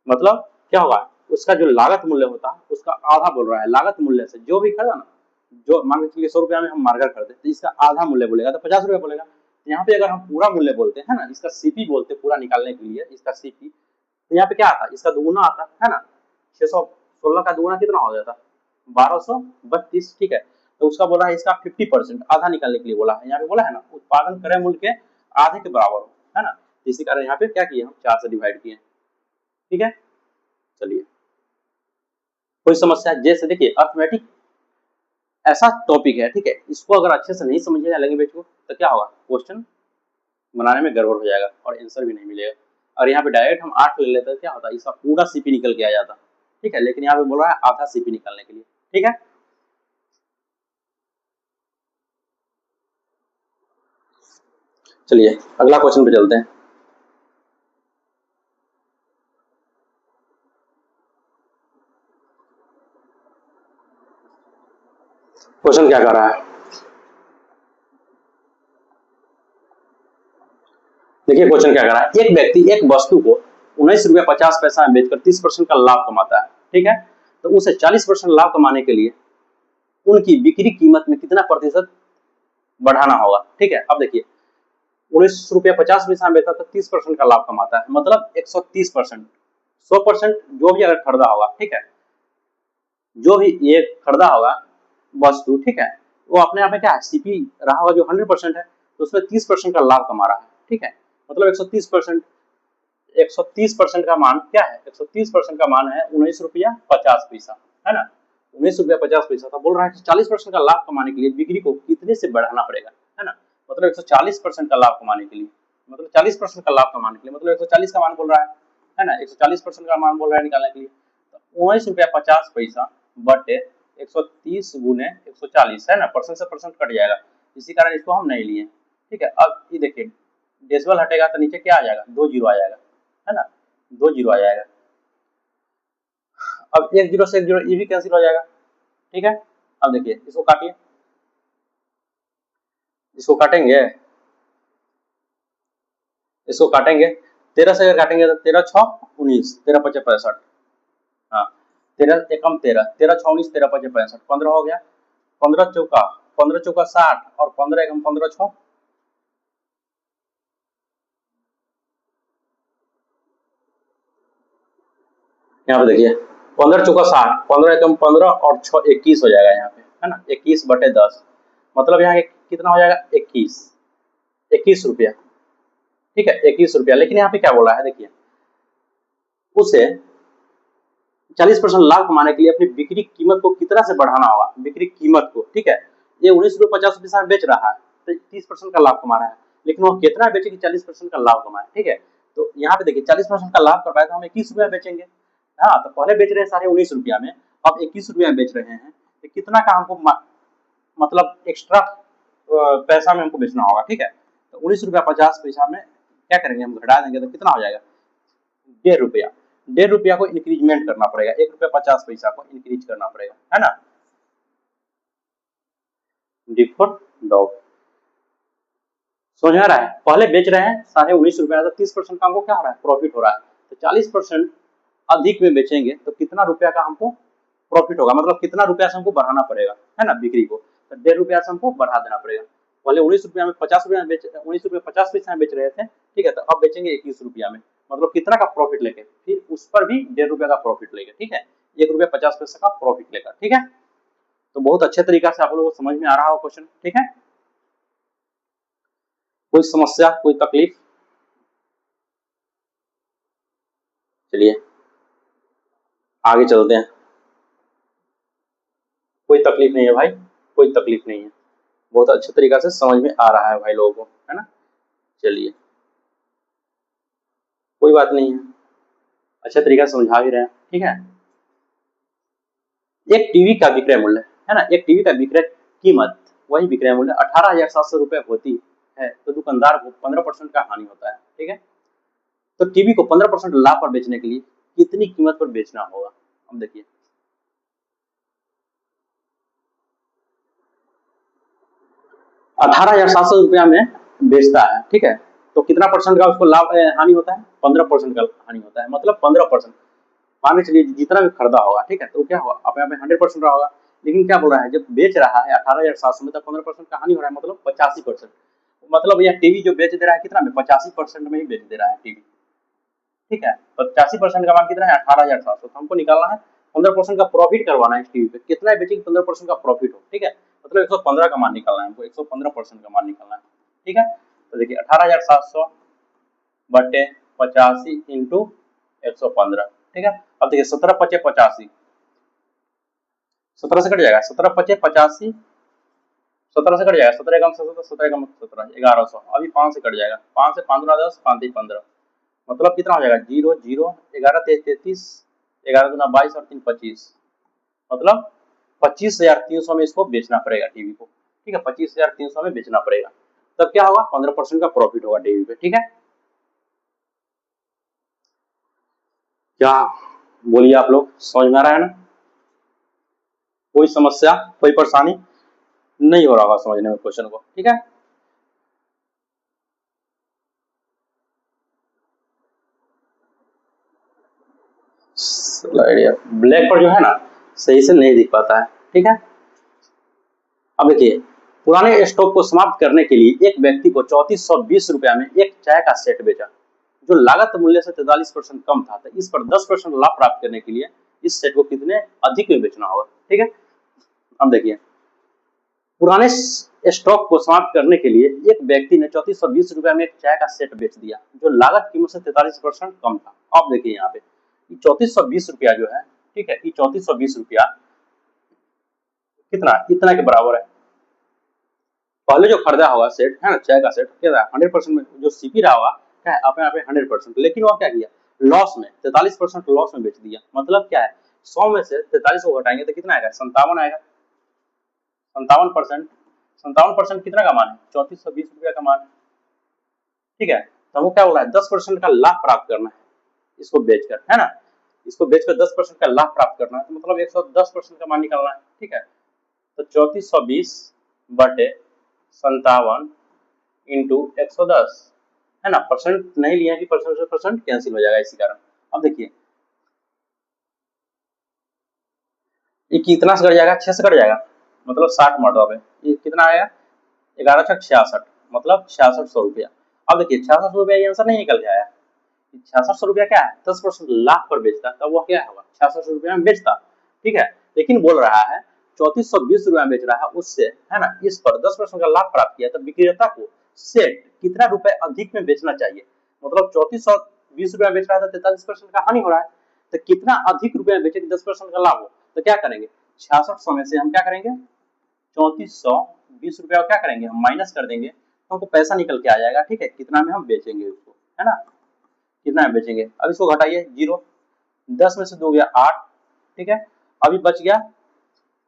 मतलब क्या होगा? उसका जो लागत मूल्य होता है उसका आधा बोल रहा है, लागत मूल्य से जो भी खरीदा ना, जो मान के चलिए 100 रुपया में हम मार्कर खरीदे तो इसका आधा मूल्य बोलेगा तो 50 रुपया बोलेगा। तो यहाँ पे अगर हम पूरा मूल्य बोलते हैं ना, इसका सीपी बोलते हैं पूरा निकालने के लिए, इसका सीपी, तो यहाँ पे क्या आता है? इसका दुगुना आता है ना, 616 का दुगुना कितना हो जाता? 1232, ठीक है। तो उसका बोला है इसका 50% आधा निकालने के लिए बोला है, यहाँ पे बोला है ना उत्पादन क्रय मूल्य के आधे के बराबर हो, है ना। इसी कारण यहाँ पे क्या किए हम 4 से डिवाइड किए, ठीक है। चलिए कोई समस्या? जैसे देखिए अर्थमेटिक ऐसा टॉपिक है, ठीक है, इसको अगर अच्छे से नहीं समझेगा लैंग्वेज को तो क्या होगा? क्वेश्चन बनाने में गड़बड़ हो जाएगा और आंसर भी नहीं मिलेगा। और यहाँ पे डायरेक्ट हम 8 ले लेते हैं, क्या होता है? इसका पूरा सीपी निकल के आ जाता, ठीक है, लेकिन यहाँ पे बोल रहा है आधा सीपी निकालने के लिए। ठीक है, चलिए अगला क्वेश्चन पे चलते हैं। क्वेश्चन क्या कर रहा है, देखिए क्वेश्चन क्या कर रहा है। एक व्यक्ति एक वस्तु को 19 रुपया 50 पैसा में बेचकर 30% का लाभ कमाता है। ठीक है, तो उसे 40% लाभ कमाने के लिए उनकी बिक्री कीमत में कितना प्रतिशत बढ़ाना होगा। ठीक है, अब देखिए 19 रुपया 50 पैसा में बेचता तो 30% का लाभ कमाता है, मतलब 130%। 100% जो भी अगर खरीदा होगा, ठीक है, जो भी ये खरीदा होगा वस्तु, ठीक है, वो अपने आप में क्या है, सीपी रहा होगा जो 100% है, तो उसमें 30% का लाभ कमा रहा है। ठीक है, मतलब 130%। 130% का मान क्या है, 130% का मान है 19 रुपया 50 पैसा, है ना, 19 रुपया 50 पैसा। तो बोल रहा है कि 40% का लाभ कमाने के लिए बिक्री को कितने से बढ़ाना पड़ेगा, है ना, मतलब 140% का लाभ कमाने के लिए, मतलब 40% का लाभ कमाने के लिए, मतलब 140 का मान बोल रहा है ना, 140% का मान बोल रहा है निकालने के लिए। तो 19 रुपया 50 पैसा बटे 130 गुने 140, है ना, परसेंट से परसेंट कट जाएगा, इसी कारण इसको हम नहीं लिए। ठीक है, अब ये देखिए डेसिमल हटेगा तो नीचे क्या आ जाएगा, 2 जीरो आ जाएगा, है ना, 2 जीरो आ जाएगा। अब एक जीरो से एक जीरो ये भी कैंसिल हो जाएगा। ठीक है, अब देखिए इसको काटिए, इसको काटेंगे, इसको काटेंगे 13 से अगर काटेंगे तो 13 छः 19, 13 पचे 65, हाँ 13 एकम 13, 13 छः 19, 13 पचे 65, 15 हो गया, 15 चौका 60 और 15 एकम 15 छः, यहाँ पे देखिए 15 चौका 60, 15 एकम 15 और 6 21 हो जाएगा यहाँ पे, है ना, 21 बटे 10, मतलब यहाँ कितना हो जाएगा 21, 21 रुपया। ठीक है, 21 रुपया। लेकिन यहाँ पे क्या बोला है, देखिए उसे 40% लाभ कमाने के लिए अपनी बिक्री कीमत को कितना से बढ़ाना होगा, बिक्री कीमत को। ठीक है, ये 19 रुपये 50 पैसा बेच रहा है तो 30% का लाभ कमा रहा है, लेकिन वो कितना बेचे कि 40% का लाभ कमाए। ठीक है, तो यहाँ पे देखिए 40% का लाभ कर पाए तो हम 21 रुपया बेचेंगे। हाँ, तो पहले बेच रहे हैं 19.5 रुपया में, अब 21 रुपया में बेच रहे हैं, तो कितना का हमको मतलब एक्स्ट्रा पैसा में हमको बेचना होगा। ठीक है, तो 19 रुपया 50 पैसा में क्या करेंगे, हम घटा देंगे तो कितना हो जाएगा, 1.5 रुपया। 1.5 रुपया को इंक्रीजमेंट करना पड़ेगा, 1 रुपया 50 पैसा को इंक्रीज करना पड़ेगा, है ना, डी फॉर डॉग। समझ आ रहा है, पहले बेच रहे हैं 19.5 रुपया, तो 30% का हमको क्या हो रहा है, प्रॉफिट हो रहा है, तो 40% अधिक में बेचेंगे तो कितना रुपया का हमको प्रॉफिट होगा, मतलब कितना रुपया से हमको बढ़ाना पड़ेगा, है ना, बिक्री को, तो 1.5 रुपया से हमको बढ़ा देना पड़ेगा। पहले 19 रुपया में 50 रुपया में बेच 19 रुपया 50 पैसा में बेच रहे थे, ठीक है, तो अब बेचेंगे 21 रुपया में, मतलब कितना का प्रॉफिट लेके, फिर उस पर भी 1.5 रुपया का प्रॉफिट लेगा। ठीक है, 1 रुपया 50 पैसा का प्रॉफिट लेगा। ठीक है, तो बहुत अच्छे तरीका से आप लोगों को समझ में आ रहा हो क्वेश्चन। ठीक है, कोई समस्या कोई तकलीफ, चलिए आगे चलते हैं। कोई तकलीफ नहीं है भाई, कोई तकलीफ नहीं है, बहुत अच्छे तरीका से समझ में आ रहा है भाई लोगों को, है ना, चलिए कोई बात नहीं है, अच्छे तरीका से समझा भी रहे हैं। ठीक है, एक टीवी का विक्रय मूल्य, है ना, एक टीवी का विक्रय कीमत वही विक्रय मूल्य 18,700 रुपए होती है, तो दुकानदार को 15% का हानि होता है। ठीक है, तो टीवी को 15% लाभ पर बेचने के लिए कितनी कीमत पर बेचना होगा। अब देखिए 18,700 रुपया में बेचता है, ठीक है, तो कितना परसेंट का उसको लाभ हानि होता है, 15% का हानि होता है, मतलब 15%। मान के चलिए जितना भी खरीदा होगा, ठीक है, तो क्या होगा, अपने आप में 100% रहा होगा, लेकिन क्या बोल रहा है, जब बेच रहा है 18,700 में, तो 15% का हानि हो रहा है, मतलब 85%, मतलब यह टीवी जो बेच दे रहा है कितना में, 85% में ही बेच दे रहा है टीवी। ठीक है, 85% का मान कितना है, 18,700, तो हमको निकालना है 15% का प्रॉफिट करवाना है इस टीवी पे, कितना बेचेंगे 15% का प्रॉफिट हो। ठीक है, मतलब 115 का मान निकालना है हमको, 115% का मान निकालना है। ठीक है, तो देखिए 18,700 बटे 85 इंटू 115। ठीक है, अब देखिए 17 पचे 85, 17 से कट जाएगा, 17 पचे 85, 17 से कट जाएगा, 17 कम 17, 17 कम 17, 1100, अभी 5 से कट जाएगा, 5 से 15 10, 5 10 15, मतलब कितना हो जाएगा, 0 0 11 33 11 दूना 22 और 3 25, मतलब 25,300 में इसको बेचना पड़ेगा टीवी को, ठीक है, 25,300 में बेचना पड़ेगा। तब क्या होगा, 15% का प्रॉफिट होगा टीवी पे, ठीक है। क्या बोलिए आप लोग, समझ में आ रहा है ना? कोई समस्या, कोई परेशानी नहीं हो रहा होगा समझने में क्वेश्चन को, ठीक है। ब्लैक पर जो है ना सही से नहीं दिख पाता है, ठीक है। अब देखिए, पुराने स्टॉक को समाप्त करने के लिए एक व्यक्ति को 3420 रुपया में एक चाय का सेट बेचा, जो लागत मूल्य से 43% कम था। तो इस पर 10% लाभ प्राप्त करने के लिए इस सेट को कितने अधिक में बेचना होगा, ठीक है। अब देखिए, पुराने स्टॉक को समाप्त करने के लिए एक व्यक्ति ने 3420 रुपया में एक चाय का सेट बेच दिया, जो लागत कीमत से 43% कम था। अब देखिए यहाँ पे 3420 रुपया जो है, ठीक है, 3420 रुपया कितना, इतना के बराबर है। पहले जो खरीदा होगा सेट है ना, चाय का सेट, क्या 100% में जो सीपी रहा होगा क्या है, अपने आप 100%, लेकिन वो क्या किया, लॉस में 43% लॉस में बेच दिया। मतलब क्या है, 100 में से 43 को घटाएंगे तो कितना आएगा, 57 आएगा। 57% कितना का मान है, 3420 रुपया का मान है, ठीक है। तो हमको क्या बोला है, 10% का लाभ प्राप्त करना है इसको बेचकर, है ना। इसको बेचकर 10% का लाभ प्राप्त करना है, तो मतलब 110% का मान निकालना है, ठीक है। तो 3420 बटे 57 इंटू 110, है ना। परसेंट नहीं लिया कि परसेंट से परसेंट कैंसिल हो जाएगा इसी कारण। अब देखिए ये कितना से कट जाएगा, 6 से कट जाएगा, मतलब 60 मरतबा पे ये कितना आएगा, 11 छक 66, मतलब 6600 रुपया। अब देखिए 6600 रुपया ये आंसर नहीं निकल के आया, 6600 रुपया क्या है, 10% लाभ पर बेचता, तब वो क्या होगा, 6600 रुपया में बेचता, ठीक है। लेकिन बोल रहा है 3420 रुपया में बेच रहा है उससे, है ना, इस पर 10% का लाभ प्राप्त किया, तो विक्रेता को सेट कितना रुपए अधिक में बेचना चाहिए। मतलब 3420 रुपया बेच रहा था, 43% का हानि हो रहा है, तो कितना अधिक रुपया बेचे 10% का लाभ हो। तो क्या करेंगे, 6600 में से हम क्या करेंगे, 3420 रुपया क्या करेंगे, हम माइनस कर देंगे, तो हमको पैसा निकल के आ जाएगा, ठीक है, कितना में हम बेचेंगे उसको, है ना, कितना में बेचेंगे। अब इसको घटाइए, 0, 10 में से 2 गया 8, ठीक है। अभी बच गया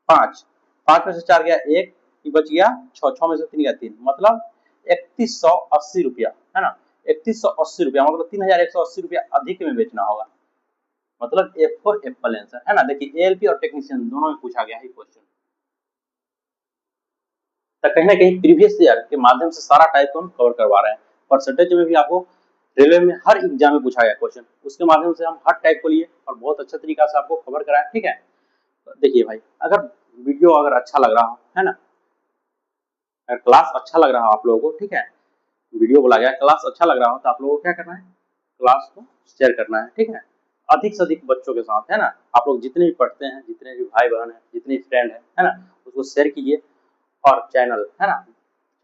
5, 5 में से 4 गया 1, बच गया 6, 6 में से 3 गया 3, मतलब 3180 रुपया, है ना। 3180 रुपया मतलब 3180 रुपया अधिक में बेचना होगा। मतलब एफ फॉर एप्पल आंसर, है ना। देखिए एएलपी और टेक्नीशियन दोनों में पूछा गया है क्वेश्चन। तो कहीं ना कहीं प्रीवियस ईयर के माध्यम से सारा टाइप को हम कवर करवा रहे हैं। परसेंटेज में भी आपको रेलवे में हर एग्जाम में पूछा गया क्वेश्चन, उसके माध्यम से हम हर टाइप को लिए और बहुत अच्छा तरीका से आपको कवर कराएं, ठीक है। तो देखिए भाई, अगर वीडियो अगर अच्छा लग रहा हो, है ना, अगर क्लास अच्छा लग रहा हो आप लोगों को, ठीक है, वीडियो बोला गया क्लास अच्छा लग रहा हो, तो आप लोगों को क्या करना है, क्लास को शेयर करना है, ठीक है, अधिक से अधिक बच्चों के साथ, है ना। आप लोग जितने भी पढ़ते हैं, जितने भी भाई बहन है, जितने फ्रेंड है ना, उसको शेयर कीजिए। और चैनल, है ना,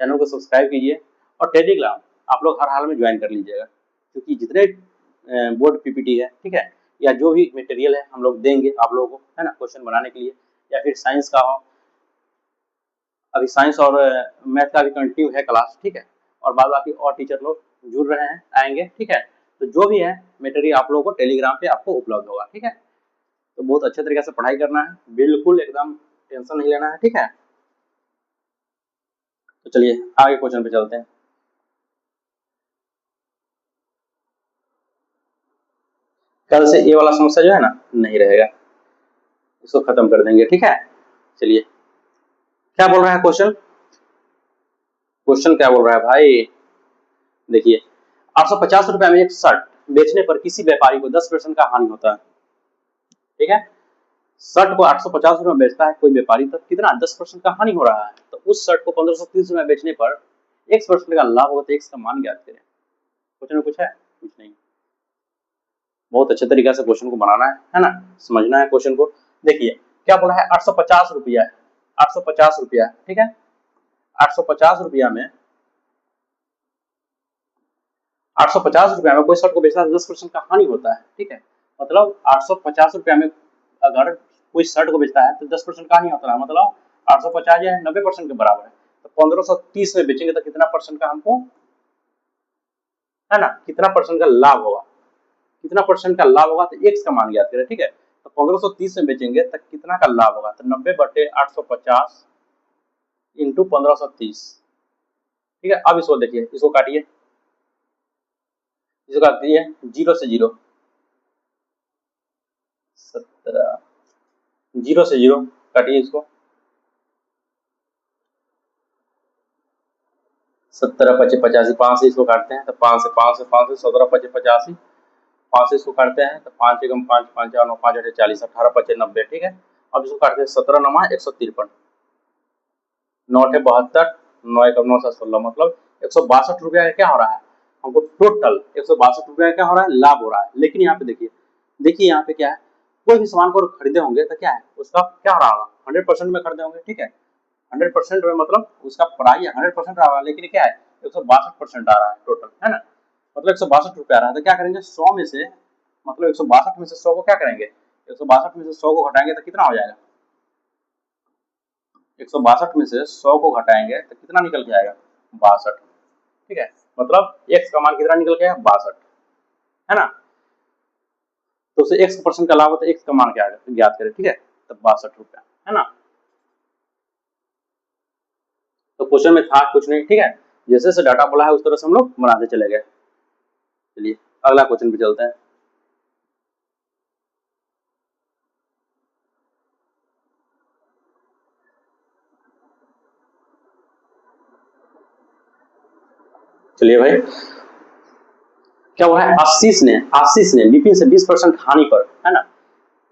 चैनल को सब्सक्राइब कीजिए। और टेलीग्राम आप लोग हर हाल में ज्वाइन कर लीजिएगा, क्योंकि जितने बोर्ड पीपीटी है, ठीक है, या जो भी मटेरियल है हम लोग देंगे आप लोगों को, है ना, क्वेश्चन बनाने के लिए, या फिर साइंस का हो, अभी साइंस और मैथ का भी कंटिन्यू है क्लास, ठीक है, और बाद बाकी और टीचर लोग जुड़ रहे हैं, आएंगे, ठीक है। तो जो भी है मटेरियल आप लोगों को टेलीग्राम पे आपको उपलब्ध होगा, ठीक है। तो बहुत अच्छे तरीके से पढ़ाई करना है, बिल्कुल एकदम टेंशन नहीं लेना है, ठीक है। तो चलिए आगे क्वेश्चन पे चलते हैं। कल से ये वाला समस्या जो है ना नहीं रहेगा, इसको खत्म कर देंगे, ठीक है। चलिए क्या बोल रहा है क्वेश्चन, क्वेश्चन क्या बोल रहा है भाई, देखिए 850 रुपया में एक शर्ट बेचने पर किसी व्यापारी को 10% का हानि होता है, ठीक है। शर्ट को 850 रुपये में बेचता है कोई व्यापारी, तब कितना 10% का हानि हो रहा है। तो उस शर्ट को 1530 रुपये बेचने पर x% का लाभ होगा, तो x का मान ज्ञात करें। क्वेश्चन में कुछ है, कुछ नहीं। बहुत अच्छे तरीके से क्वेश्चन को बनाना है ना, समझना है क्वेश्चन को। देखिए क्या बोला है, 850 रुपया है, 850 रुपया, ठीक है। 850 रुपया में 850 रुपया में कोई शर्ट को बेचना 10% का हानि होता है, ठीक है। मतलब 850 रुपया में अगर कोई शर्ट को बेचता है तो 10% का हानि होता है, मतलब 850 या 90% के बराबर है। तो 1530 में बेचेंगे तो कितना परसेंट का हमको, है ना, कितना परसेंट का लाभ होगा, कितना परसेंट का लाभ होगा, तो एक्स का मान ज्ञात करें, ठीक है। तो 1530 में बेचेंगे तो कितना का लाभ होगा, तो 90/850 इंटू 1530। ठीक है, अब इसको देखिए, इसको काटिए, इसको काटिए 0 से 0, 17, 0 से 0 काटिए इसको, 17 25 85, 5 से इसको काटते हैं तो 5 से 5 से 5 से 17 25 85, 5 से इसको काटते हैं तो 5 एकम 5 5 9 5 8 40, 18 25 90। ठीक है, अब इसको काटते हैं 17 9 153, 9 72, 9 एकम 9 7 16, मतलब 162 रुपया क्या हो रहा है हमको, टोटल 162 रुपया क्या हो रहा है, लाभ हो रहा है। लेकिन यहाँ पे देखिए, देखिए यहाँ पे क्या है, कोई भी सामान को खरीदे होंगे तो क्या है उसका क्या हो रहा होगा, 100% में खरीदे होंगे। ठीक है, 100% में मतलब उसका प्राइस 100% रहा होगा, लेकिन क्या है 162% आ रहा है टोटल, है ना, मतलब 162 रुपया आ रहा है। तो क्या करेंगे 100 में से, मतलब 162 में से 100 को क्या करेंगे, 162 में से 100 को घटाएंगे तो कितना हो जाएगा, 162 में से 100 को घटाएंगे तो कितना निकल के आएगा, 62। ठीक है, मतलब x का मान कितना निकल के आया, 62, है ना। तो उसे x% का लाभ होता है, x का मान क्या ज्ञात करें। ठीक है, तो 62 रुपया, है ना। तो क्वेश्चन में था कुछ नहीं। ठीक है, जैसे जैसे डाटा बोला है उस तरह से हम लोग बनाते चले गए। चलिए अगला क्वेश्चन पे चलते हैं। चलिए भाई, क्या हुआ है, आशीष ने विपिन से 20% हानि पर, है ना,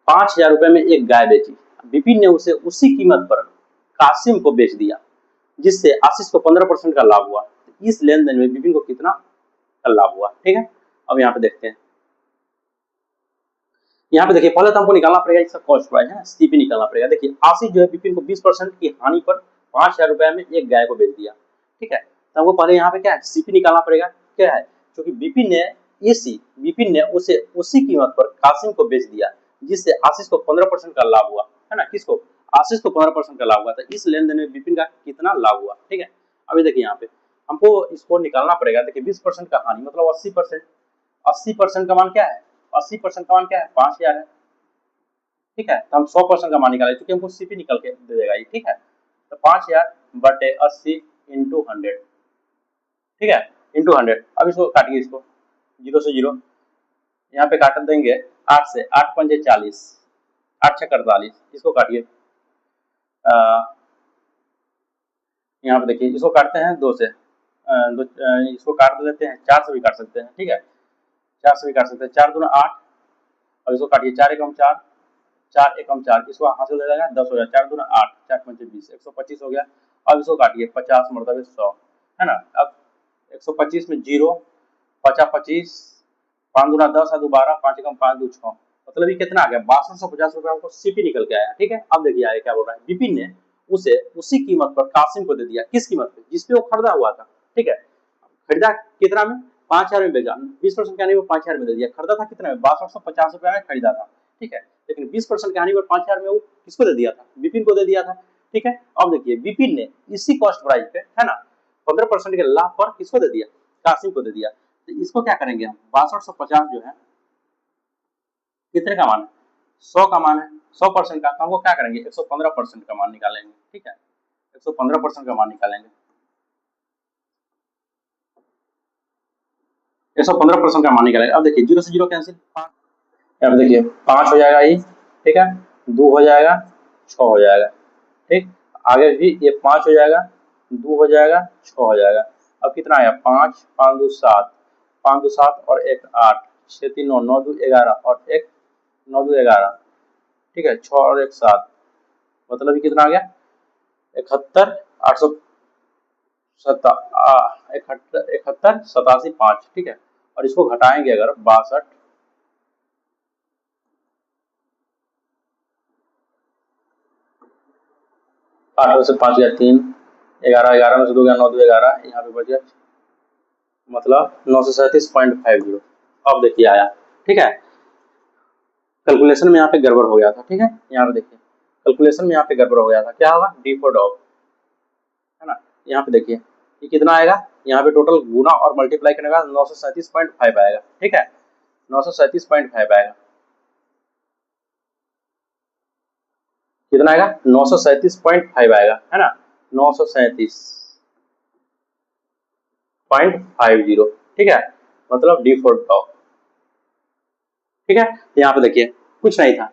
5000 रुपए में एक गाय बेची। विपिन ने उसे उसी कीमत पर कासिम को बेच दिया, जिससे आशीष को 15% का लाभ हुआ। इस लेन देन में विपिन को कितना का लाभ हुआ। ठीक है, अब यहाँ पे देखते हैं, यहाँ पे देखिए पहले तो हमको निकालना पड़ेगा इसका कॉस्ट प्राइस, है सीपी निकालना पड़ेगा। देखिए आशीष जो है विपिन को 20% की हानि पर 5000 रुपए में एक गाय को बेच दिया। ठीक है, तो हमको पहले यहाँ पे क्या है सीपी निकालना पड़ेगा। क्या है, क्योंकि विपिन ने उसे उसी कीमत पर कासिम को बेच दिया, जिससे आशीष को 15% का लाभ हुआ, है ना, किसको, आशीष को 15% का लाभ हुआ। तो इस लेन देन में विपिन का कितना लाभ हुआ। ठीक है, अभी देखिए यहाँ पे हमको इसको निकालना पड़ेगा। देखिए 20% का हानि मतलब 80%, 80% का मान क्या है, 80% का मान क्या है, 5000 है। ठीक है, तो हम 100% का मान निकाले, क्योंकि हमको सीपी निकल के दे देगा ये। ठीक है, तो 5000/80 इंटू 100। ठीक है, इंटू 100। अब इसको काटिए, इसको 0 से 0, यहाँ पे काट देंगे 8 से, 8 पंजे 40, 8 छः 48, इसको काटिए। यहाँ पे देखिए इसको काटते हैं 2 से, इसको काट देते हैं 4 से भी काट सकते हैं। ठीक है, 4 से भी काट सकते हैं, 4 दूना 8। अब इसको काटिए, 4 एकम 4, 4 एकम 4, इसको हासिल हो जाएगा 10 हो जाएगा, 4 दूना 8, 4 पंचे 20, 125 हो गया। अब इसको काटिए 50 मरतबे 100, है ना। अब 125 में 0, 50 25, 5 दूना 10 है 12, 5 एकम 5 2 6, मतलब ये कितना आ गया, 6250 रुपया हमको सीपी निकल के आया। ठीक है, अब देखिए आगे क्या बोल रहा है, विपिन ने उसे उसी कीमत पर कासिम को दे दिया। किस कीमत पे, जिसपे वो खरीदा हुआ था। ठीक है, खरीदा कितना में, 5000 में बेचा, 20% के आने पर 5000 में दे दिया। खरीदा था कितना में, 6250 रुपया में खरीदा था। ठीक है, लेकिन 20% के आने पर 5000 में वो किसको दे दिया था, विपिन को दे दिया था। ठीक है, अब देखिए विपिन ने इसी कॉस्ट प्राइस पे, है ना, 15% के लाभ पर किसको दे दिया, कासिम को दे दिया। तो इसको क्या करेंगे हम, 6250 जो है कितने का मान है, 100 का मान है, 100% का, तो हमको क्या करेंगे 115% का मान निकालेंगे। ठीक है, 115% का मान निकालेंगे, 115% का मान निकालेंगे। अब देखिए 0 से 0 कैंसिल, अब देखिए 5 हो जाएगा ये। ठीक है, 2 हो जाएगा, 6 हो जाएगा। ठीक, आगे भी ये 5 हो जाएगा, 2 हो जाएगा, 6 हो जाएगा। अब कितना आया, 5 5 2 7, 5 2 7 और 1 8, 6 3 9, 9 2 11 और 1 9 2 11। ठीक है, 6 और 1 7, मतलब ये कितना आ गया, 71 800 71 87 5। ठीक है, और इसको घटाएंगे अगर 62, 8 से 5 गया 3, 11 11 में से 2 गया 9 2 11, यहाँ पे बच गया मतलब 937.50। अब देखिए आया। ठीक है, कैलकुलेशन में यहाँ पे गड़बड़ हो गया था। ठीक है, यहाँ पे देखिए कैलकुलेशन में यहाँ पे गड़बड़ हो गया था, क्या होगा, डी फॉर डॉग, है ना। यहाँ पे देखिए ये कितना आएगा, यहाँ पे टोटल गुना और मल्टीप्लाई करने का 937.5 आएगा। ठीक है, 937.5 आएगा। कितना आएगा 937.5 आएगा, है ना, 937.50, ठीक है, मतलब डिफॉल्ट टॉप, ठीक है। यहाँ पे देखिए कुछ नहीं था,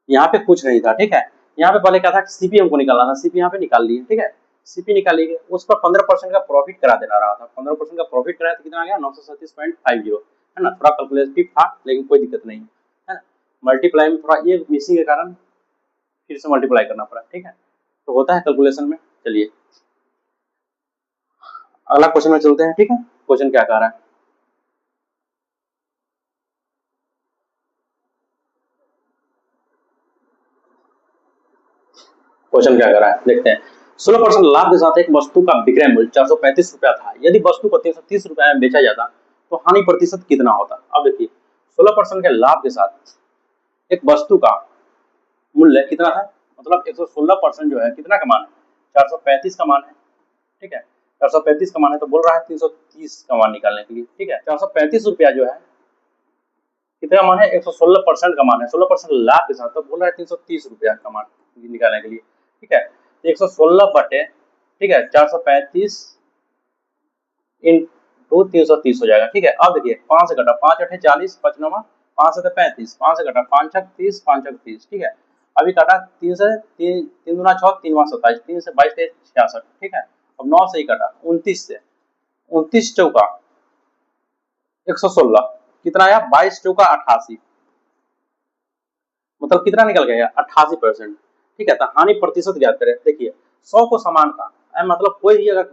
यहाँ पे कुछ नहीं था, ठीक है। यहाँ पे पहले क्या था, सीपी हमको निकालना था, सीपी यहाँ पे निकाल लिए, ठीक है, सीपी निकाली गई, उस पर 15% का प्रॉफिट करा देना रहा था, 15% का प्रॉफिट कराया तो कितना आ गया 937.50, है ना, थोड़ा कैलकुलेटिव था लेकिन कोई दिक्कत नहीं है ना, मल्टीप्लाई में थोड़ा ये मिसिंग के कारण फिर से मल्टीप्लाई करना पड़ा, ठीक है, तो होता है कैलकुलेशन में। चलिए अगला क्वेश्चन में चलते हैं, ठीक है, क्वेश्चन क्या कह रहा है, क्वेश्चन क्या कर रहा है देखते हैं। 16% लाभ के साथ एक वस्तु का विक्रय मूल्य 435 रुपया था, यदि वस्तु को 330 रुपया में बेचा जाता तो हानि प्रतिशत कितना होता। अब देखिए 16% के लाभ के साथ एक वस्तु का मूल्य कितना है, मतलब 116% जो है कितना का मान है, 435 का मान है, ठीक है, 435 का मान है तो बोल रहा है 330 का मान निकालने के लिए, ठीक है, 435 रुपया जो है कितना मान है, 116% का मान है, 16% लाभ के साथ तो बोल रहा है 330 रुपया का मान निकालने के लिए, ठीक है, 116 बटे, ठीक है, 435 इंटू 330 हो जाएगा, ठीक है। अब देखिए 5 से घटा 5 8 40 55, 5 से 35, 5 से घटा 5 6 30, 5 6 30, ठीक है, अभी काटा 3 से 3 3 दूना 6 3 5 27, 3 से 22 66, ठीक है, अब 9 से ही काटा 29 से, 29 चौका 116, कितना आया 22 चौका 88, मतलब कितना निकल गया 88%, ठीक है। तो हानि प्रतिशत ज्ञात करें, देखिए 100 को समान का मतलब कोई भी अगर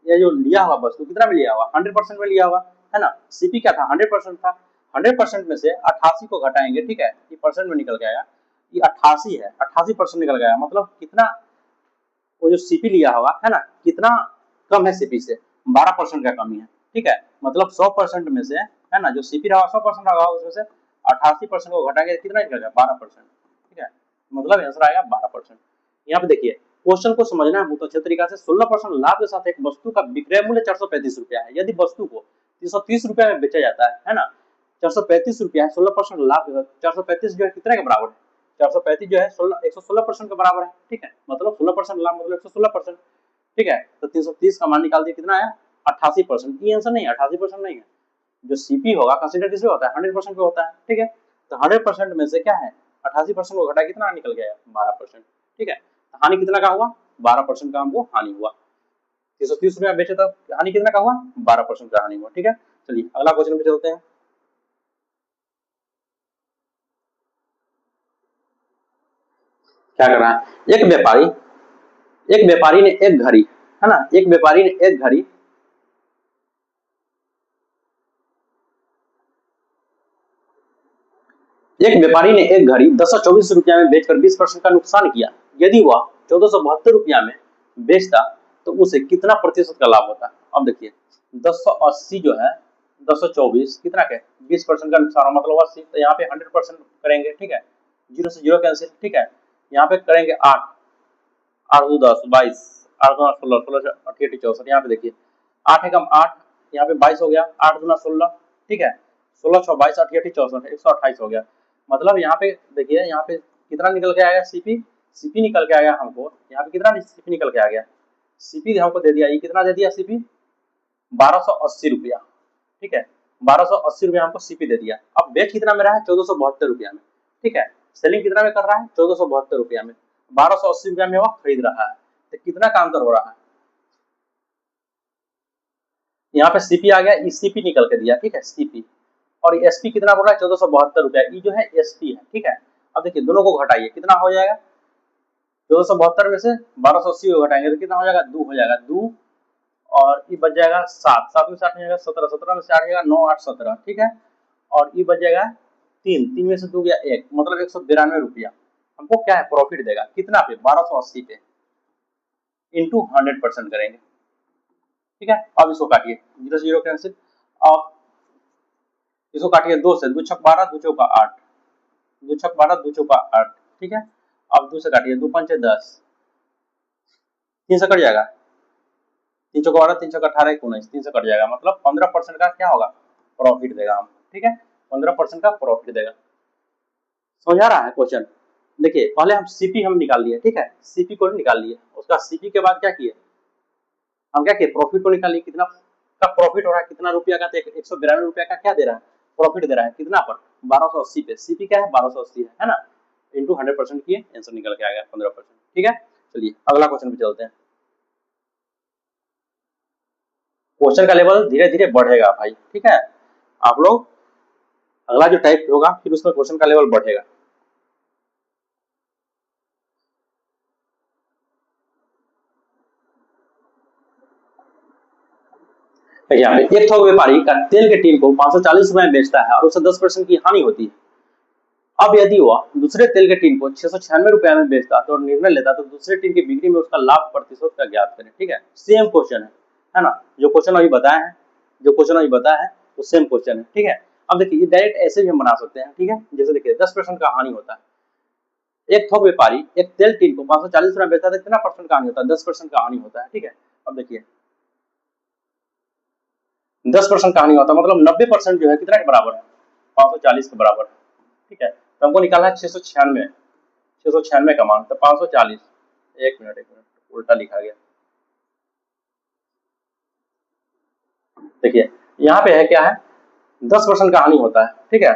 ये जो लिया हुआ वस्तु कितना में लिया हुआ 100% में लिया हुआ, है ना, सीपी क्या था 100% था, 100% में से 88 को घटाएंगे, ठीक है, ये परसेंट में निकल गया, ये 88 है, 88% निकल गया, मतलब कितना वो जो सीपी लिया हुआ है ना कितना कम है सीपी से, 12% का कमी है, ठीक है, मतलब 100% में से, है ना, जो सीपी रहा 100% रहा उसमें से 88% को घटाएंगे कितना निकलेगा 12%, ठीक है, मतलब आंसर आएगा 12%। यहाँ पे देखिए क्वेश्चन को समझना है बहुत अच्छे तरीका से। 16% लाभ के साथ एक वस्तु का विक्रय मूल्य 435 रुपया है, यदि वस्तु को 330 रुपया में बेचा जाता है ना, 435 रुपया है, 16% लाभ के साथ 435 जो है कितने के बराबर है, 435 जो है 116% के बराबर है, ठीक है, मतलब 16% लाभ मतलब 116%, ठीक है, तो 330 का मान निकाल दिया कितना आया 88%, ये आंसर नहीं है 88% नहीं है, जो सीपी होगा कंसीडर किस पे होता है 100% पे होता है, ठीक है, तो 100% में से क्या है 88% को घटा कितना निकल गया 12%, ठीक है, तो हानि कितना का हुआ 12% का हमको हानि हुआ, 330 रुपया बेचे तो हानि कितना का हुआ 12% का हानि हुआ, ठीक है। चलिए अगला क्वेश्चन पे चलते हैं। क्या कर रहा है एक व्यापारी ने एक घड़ी, है ना, एक व्यापारी ने एक घड़ी एक व्यापारी ने एक घड़ी 1024 रुपया में बेचकर 20% का नुकसान किया, यदि वह 1472 रुपया में बेचता तो उसे कितना प्रतिशत का लाभ होता। अब देखिए 1080 जो है 1024 कितना के 20% का नुकसान मतलब 80, तो यहाँ पे 100% करेंगे, ठीक है, 0 से 0 कैंसिल, ठीक है, यहाँ पे करेंगे 8 8 2 10 22 8 2 16 16 88 64, यहाँ पे देखिए 8 एकम 8, यहाँ पे 22 हो गया, 8 दूना 16, ठीक है, 16 6 22 88 64 128 हो गया, मतलब यहाँ पे देखिए यहाँ पे कितना निकल के आएगा सीपी, सीपी निकल के आया हमको, यहाँ पे कितना सीपी निकल के आ गया, सीपी हमको दे दिया, ये कितना दे दिया सीपी 1280 रुपया, ठीक है, 1280 रुपया हमको सीपी दे दिया। अब बेच कितना में रहा है 1472 रुपया में, ठीक है, सेलिंग कितना में कर रहा है 1472 रुपया में, 1280 रुपया में वो खरीद रहा है, तो कितना का अंतर हो रहा है, यहाँ पे सीपी आ गया, सीपी निकल के दिया, ठीक है, सीपी और एसपी कितना बोल रहा है 1472 रुपया, ये जो है एसपी है, ठीक है। अब देखिए दोनों को घटाइए कितना हो जाएगा 1472 में से 1280 को घटाएंगे तो कितना हो जाएगा 2 हो जाएगा, 2 और ये बच जाएगा 7, 7 में से 8 हो जाएगा 17, 17 में से 8 जाएगा 9 8 17, ठीक है, और ये बच जाएगा 3, 3 में से 2 गया 1, मतलब 192 रुपया हमको क्या है प्रॉफिट देगा, कितना पे 1280 पे इंटू 100% करेंगे, ठीक है। अब इसको काटिए 0 से 0 कैंसिल, अब इसको काटिए 2 से, 2 छक 12 2 चौका 8, 2 छक 12 2 चौका 8, ठीक है, अब 2 से काटिए 2 पंचे 10, 3 से कट जाएगा, 3 चौका 12 3 चौका 18 19, 3 से कट जाएगा, मतलब 15% का क्या होगा प्रॉफिट देगा हम, ठीक है, 15% का प्रॉफिट देगा। समझ आ रहा है क्वेश्चन, देखिए पहले हम सीपी हम निकाल लिए, ठीक है, सीपी को निकाल लिए, उसका सीपी के बाद क्या किए, हम क्या किए, प्रॉफिट को निकाल लिए, कितना का प्रॉफिट हो रहा है, कितना रुपया का, 192 रुपया का क्या दे रहा है, प्रॉफिट दे रहा है, कितना पर 1280 पे, सीपी क्या है 1280 है ना, इंटू 100% किए, आंसर निकल के आ गया 15%। ठीक है, चलिए अगला क्वेश्चन पे चलते हैं। क्वेश्चन का लेवल धीरे धीरे बढ़ेगा भाई, ठीक है, आप लोग अगला जो टाइप होगा फिर उसमें क्वेश्चन का लेवल बढ़ेगा। यहाँ पे एक थोक व्यापारी का तेल के टीन को 540 रुपए में बेचता है और उसे 10% की हानि होती है। अब यदि वह दूसरे तेल के टीन को 696 रुपए में बेचता तो निर्णय लेता तो दूसरे टीन की बिक्री में उसका लाभ प्रतिशत का ज्ञात करें। ठीक है, सेम क्वेश्चन है ना, जो क्वेश्चन अभी बताया है, जो क्वेश्चन अभी बताया है वो सेम क्वेश्चन है। ठीक है, अब देखिए ये डायरेक्ट ऐसे भी हम बना सकते हैं। ठीक है, जैसे देखिए 10% का हानि होता है, एक थोक व्यापारी एक तेल टीन को 540 रुपए बेचता है, कितना परसेंट का हानि होता है, 10% का हानि होता है। ठीक है, अब देखिए 10% का हानि होता है मतलब 90% जो है कितना के बराबर है, 540 के बराबर है। ठीक है, तो हमको निकालना है 696 का मान, तो 540, एक मिनट उल्टा लिखा गया। देखिए यहाँ पे है क्या है, 10% का हानि होता है। ठीक है,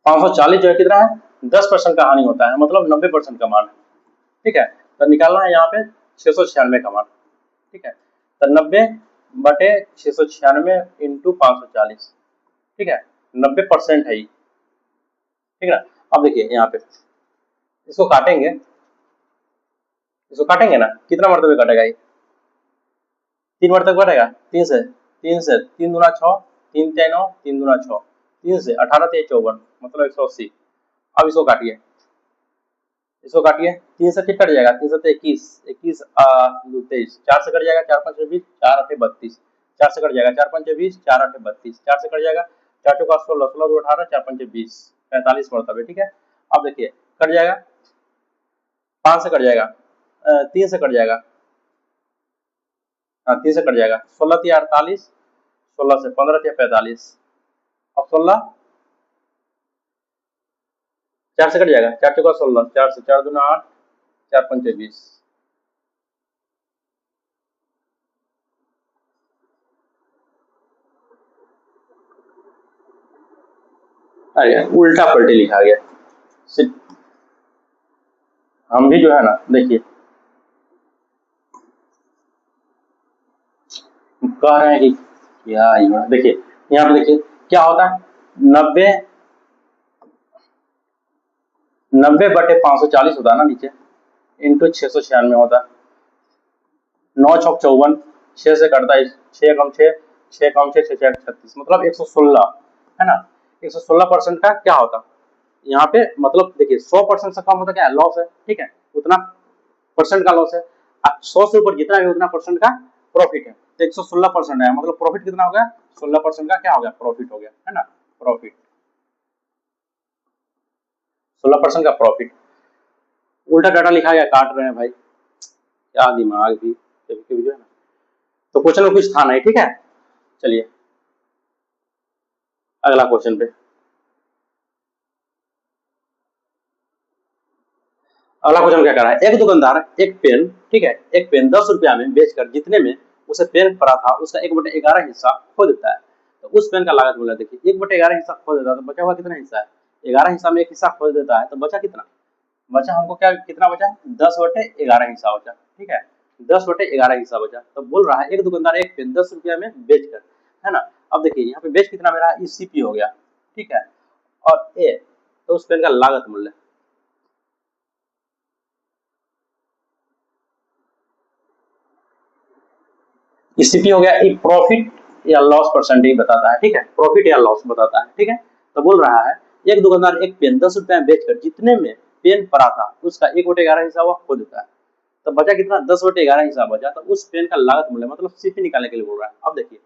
540 जो है कितना है, 10% का हानि होता है मतलब 90% का मान है। ठीक है, तो निकालना है यहाँ पे 696 का मान। ठीक है, तो 90/696 इंटू 540। ठीक है, 90% है ये। ठीक है ना, अब देखिए यहाँ पे इसको काटेंगे, इसको काटेंगे ना, कितना मरतबे कटेगा ये, 3 मरतबे कटेगा, 3 से 3 दूना 6, 3 3 9, 3 दूना 6, 3 से 18 3 54 मतलब 180। अब इसको काटिए, इसको काटिए, 3 से फिर कट जाएगा, 3 से 21, 21 23, 4 से कट जाएगा, 4 5 20, 4 8 32, 4 से कट जाएगा, 4 5 20, 4 8 32, 4 से कट जाएगा, 4 चौका 16, 16 2 18, 4 5 20, 45 मरतबे। ठीक है, अब देखिए कट जाएगा, 5 से कट जाएगा, 3 से कट जाएगा, हाँ 3 से कट जाएगा, 16 3 48, 16 से 15 3 45, अब 16 4 से कट जाएगा, 4 चौका 16, 4 से 4 दूना 8, 4 5 20। अरे उल्टा पलटी लिखा गया, हम भी जो है ना देखिए कह रहे हैं कि क्या ये, देखिए यहाँ पे देखिए क्या होता है, 90 90/540 होता है ना नीचे, इंटू 696 होता है, 9 छक 54, 6 से कटता है, 6 कम 6, 6 कम 6, 6 36 मतलब 116 है ना, 116% का क्या होता है यहाँ पे, मतलब देखिए 100% से कम होता क्या है, लॉस है। ठीक है, उतना परसेंट का लॉस है, 100 से ऊपर जितना भी उतना परसेंट का प्रॉफिट है, तो 116% है मतलब प्रॉफिट कितना हो गया, 16% का क्या हो गया, प्रॉफिट हो गया, है ना, प्रॉफिट 16% का प्रॉफिट। उल्टा डाटा लिखा गया, काट रहे हैं भाई, क्या दिमाग भी कभी कभी जो है ना, तो क्वेश्चन में कुछ था नहीं। ठीक है, चलिए अगला क्वेश्चन पे, अगला क्वेश्चन क्या कर रहा है, एक दुकानदार एक पेन, ठीक है, एक पेन 10 रुपया में बेचकर जितने में उसे पेन पड़ा था उसका 1/11 हिस्सा खो देता है, तो उस पेन का लागत मूल्य देखिए, 1/11 हिस्सा खो देता है तो बचा हुआ कितना हिस्सा है, 11 हिस्सा में एक हिस्सा खो देता है तो बचा कितना, बचा हमको क्या, कितना बचा, 10/11 हिस्सा बचा। ठीक है, 10/11 हिस्सा बचा, तो बोल रहा है एक दुकानदार एक पेन 10 रुपया में बेचकर, है ना, अब देखिए यहाँ पे बेच कितना मेरा ईसीपी हो गया। ठीक है, और ए तो उस पेन का लागत मूल्य, ईसीपी हो गया, ये प्रॉफिट या लॉस परसेंटेज बताता है। ठीक है, प्रॉफिट या लॉस बताता है। ठीक है, तो बोल रहा है एक दुकानदार एक पेन 10 रुपए में बेचकर जितने में पेन पड़ा था उसका 1/11 हिस्सा वो खो देता है, तो बचा कितना, 10/11 हिस्सा बचा, तो उस पेन का लागत मूल्य मतलब सीपी निकालने के लिए बोल रहा है। अब देखिए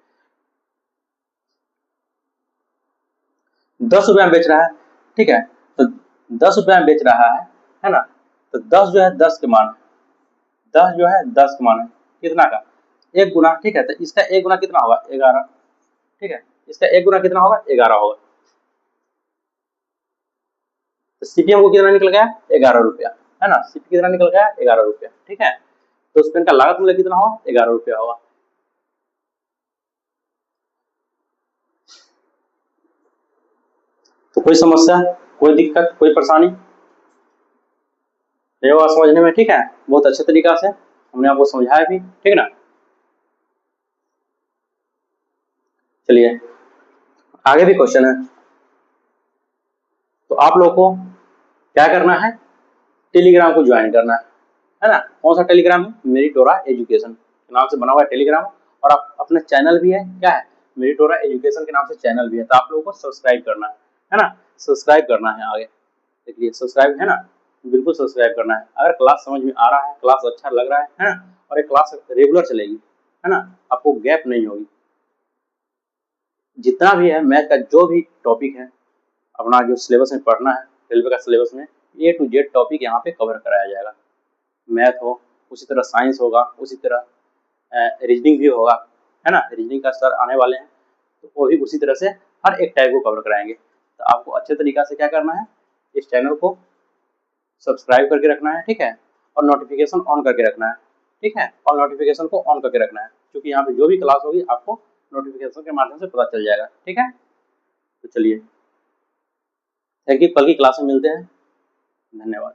10 रुपए में बेच रहा है, ठीक है, तो 10 रुपए में बेच रहा है ना, तो 10 जो है 10 के मान, 10 जो है 10 के मान है कितना का, एक गुना। ठीक है, तो इसका एक गुना कितना होगा, 11। ठीक है, इसका एक गुना कितना होगा, 11 होगा। सीपी हमको कितना निकल गया, 11 रुपया, है ना। सीपी कितना निकल गया, 11 रुपया, ठीक है। तो उस पेन का लागत मूल्य कितना होगा, 11 रुपया होगा। तो कोई समस्या, कोई दिक्कत, कोई परेशानी नहीं होगा समझने में, ठीक है। बहुत अच्छे तरीका से हमने आपको समझाया भी, ठीक है ना। चलिए आगे भी क्वेश्चन है। तो आप लोग को क्या करना है, टेलीग्राम को ज्वाइन करना है ना। कौन सा टेलीग्राम है, मेरिटोरा एजुकेशन के नाम से बना हुआ है टेलीग्राम। और आप अपना चैनल भी है, क्या है, मेरिटोरा एजुकेशन के नाम से चैनल भी है। तो आप लोगों को सब्सक्राइब करना है ना, सब्सक्राइब करना है। आगे देखिए सब्सक्राइब है ना, बिल्कुल सब्सक्राइब करना है। अगर क्लास समझ में आ रहा है, क्लास अच्छा लग रहा है ना, और ये क्लास रेगुलर चलेगी, है ना, आपको गैप नहीं होगी। जितना भी है मैथ का जो भी टॉपिक है, अपना जो सिलेबस में पढ़ना है, रेलवे का सिलेबस में A to Z टॉपिक यहाँ पे कवर कराया जाएगा। मैथ हो, उसी तरह साइंस होगा, उसी तरह रीजनिंग भी होगा, है ना। रीजनिंग का सर आने वाले हैं, तो वो भी उसी तरह से हर एक टाइप को कवर कराएंगे। तो आपको अच्छे तरीका से क्या करना है, इस चैनल को सब्सक्राइब करके रखना है, ठीक है। और नोटिफिकेशन ऑन करके रखना है, ठीक है। और नोटिफिकेशन को ऑन करके रखना है, क्योंकि यहाँ पे जो भी क्लास होगी आपको नोटिफिकेशन के माध्यम से पता चल जाएगा, ठीक है। तो चलिए थैंक यू, कल की क्लास में मिलते हैं, धन्यवाद।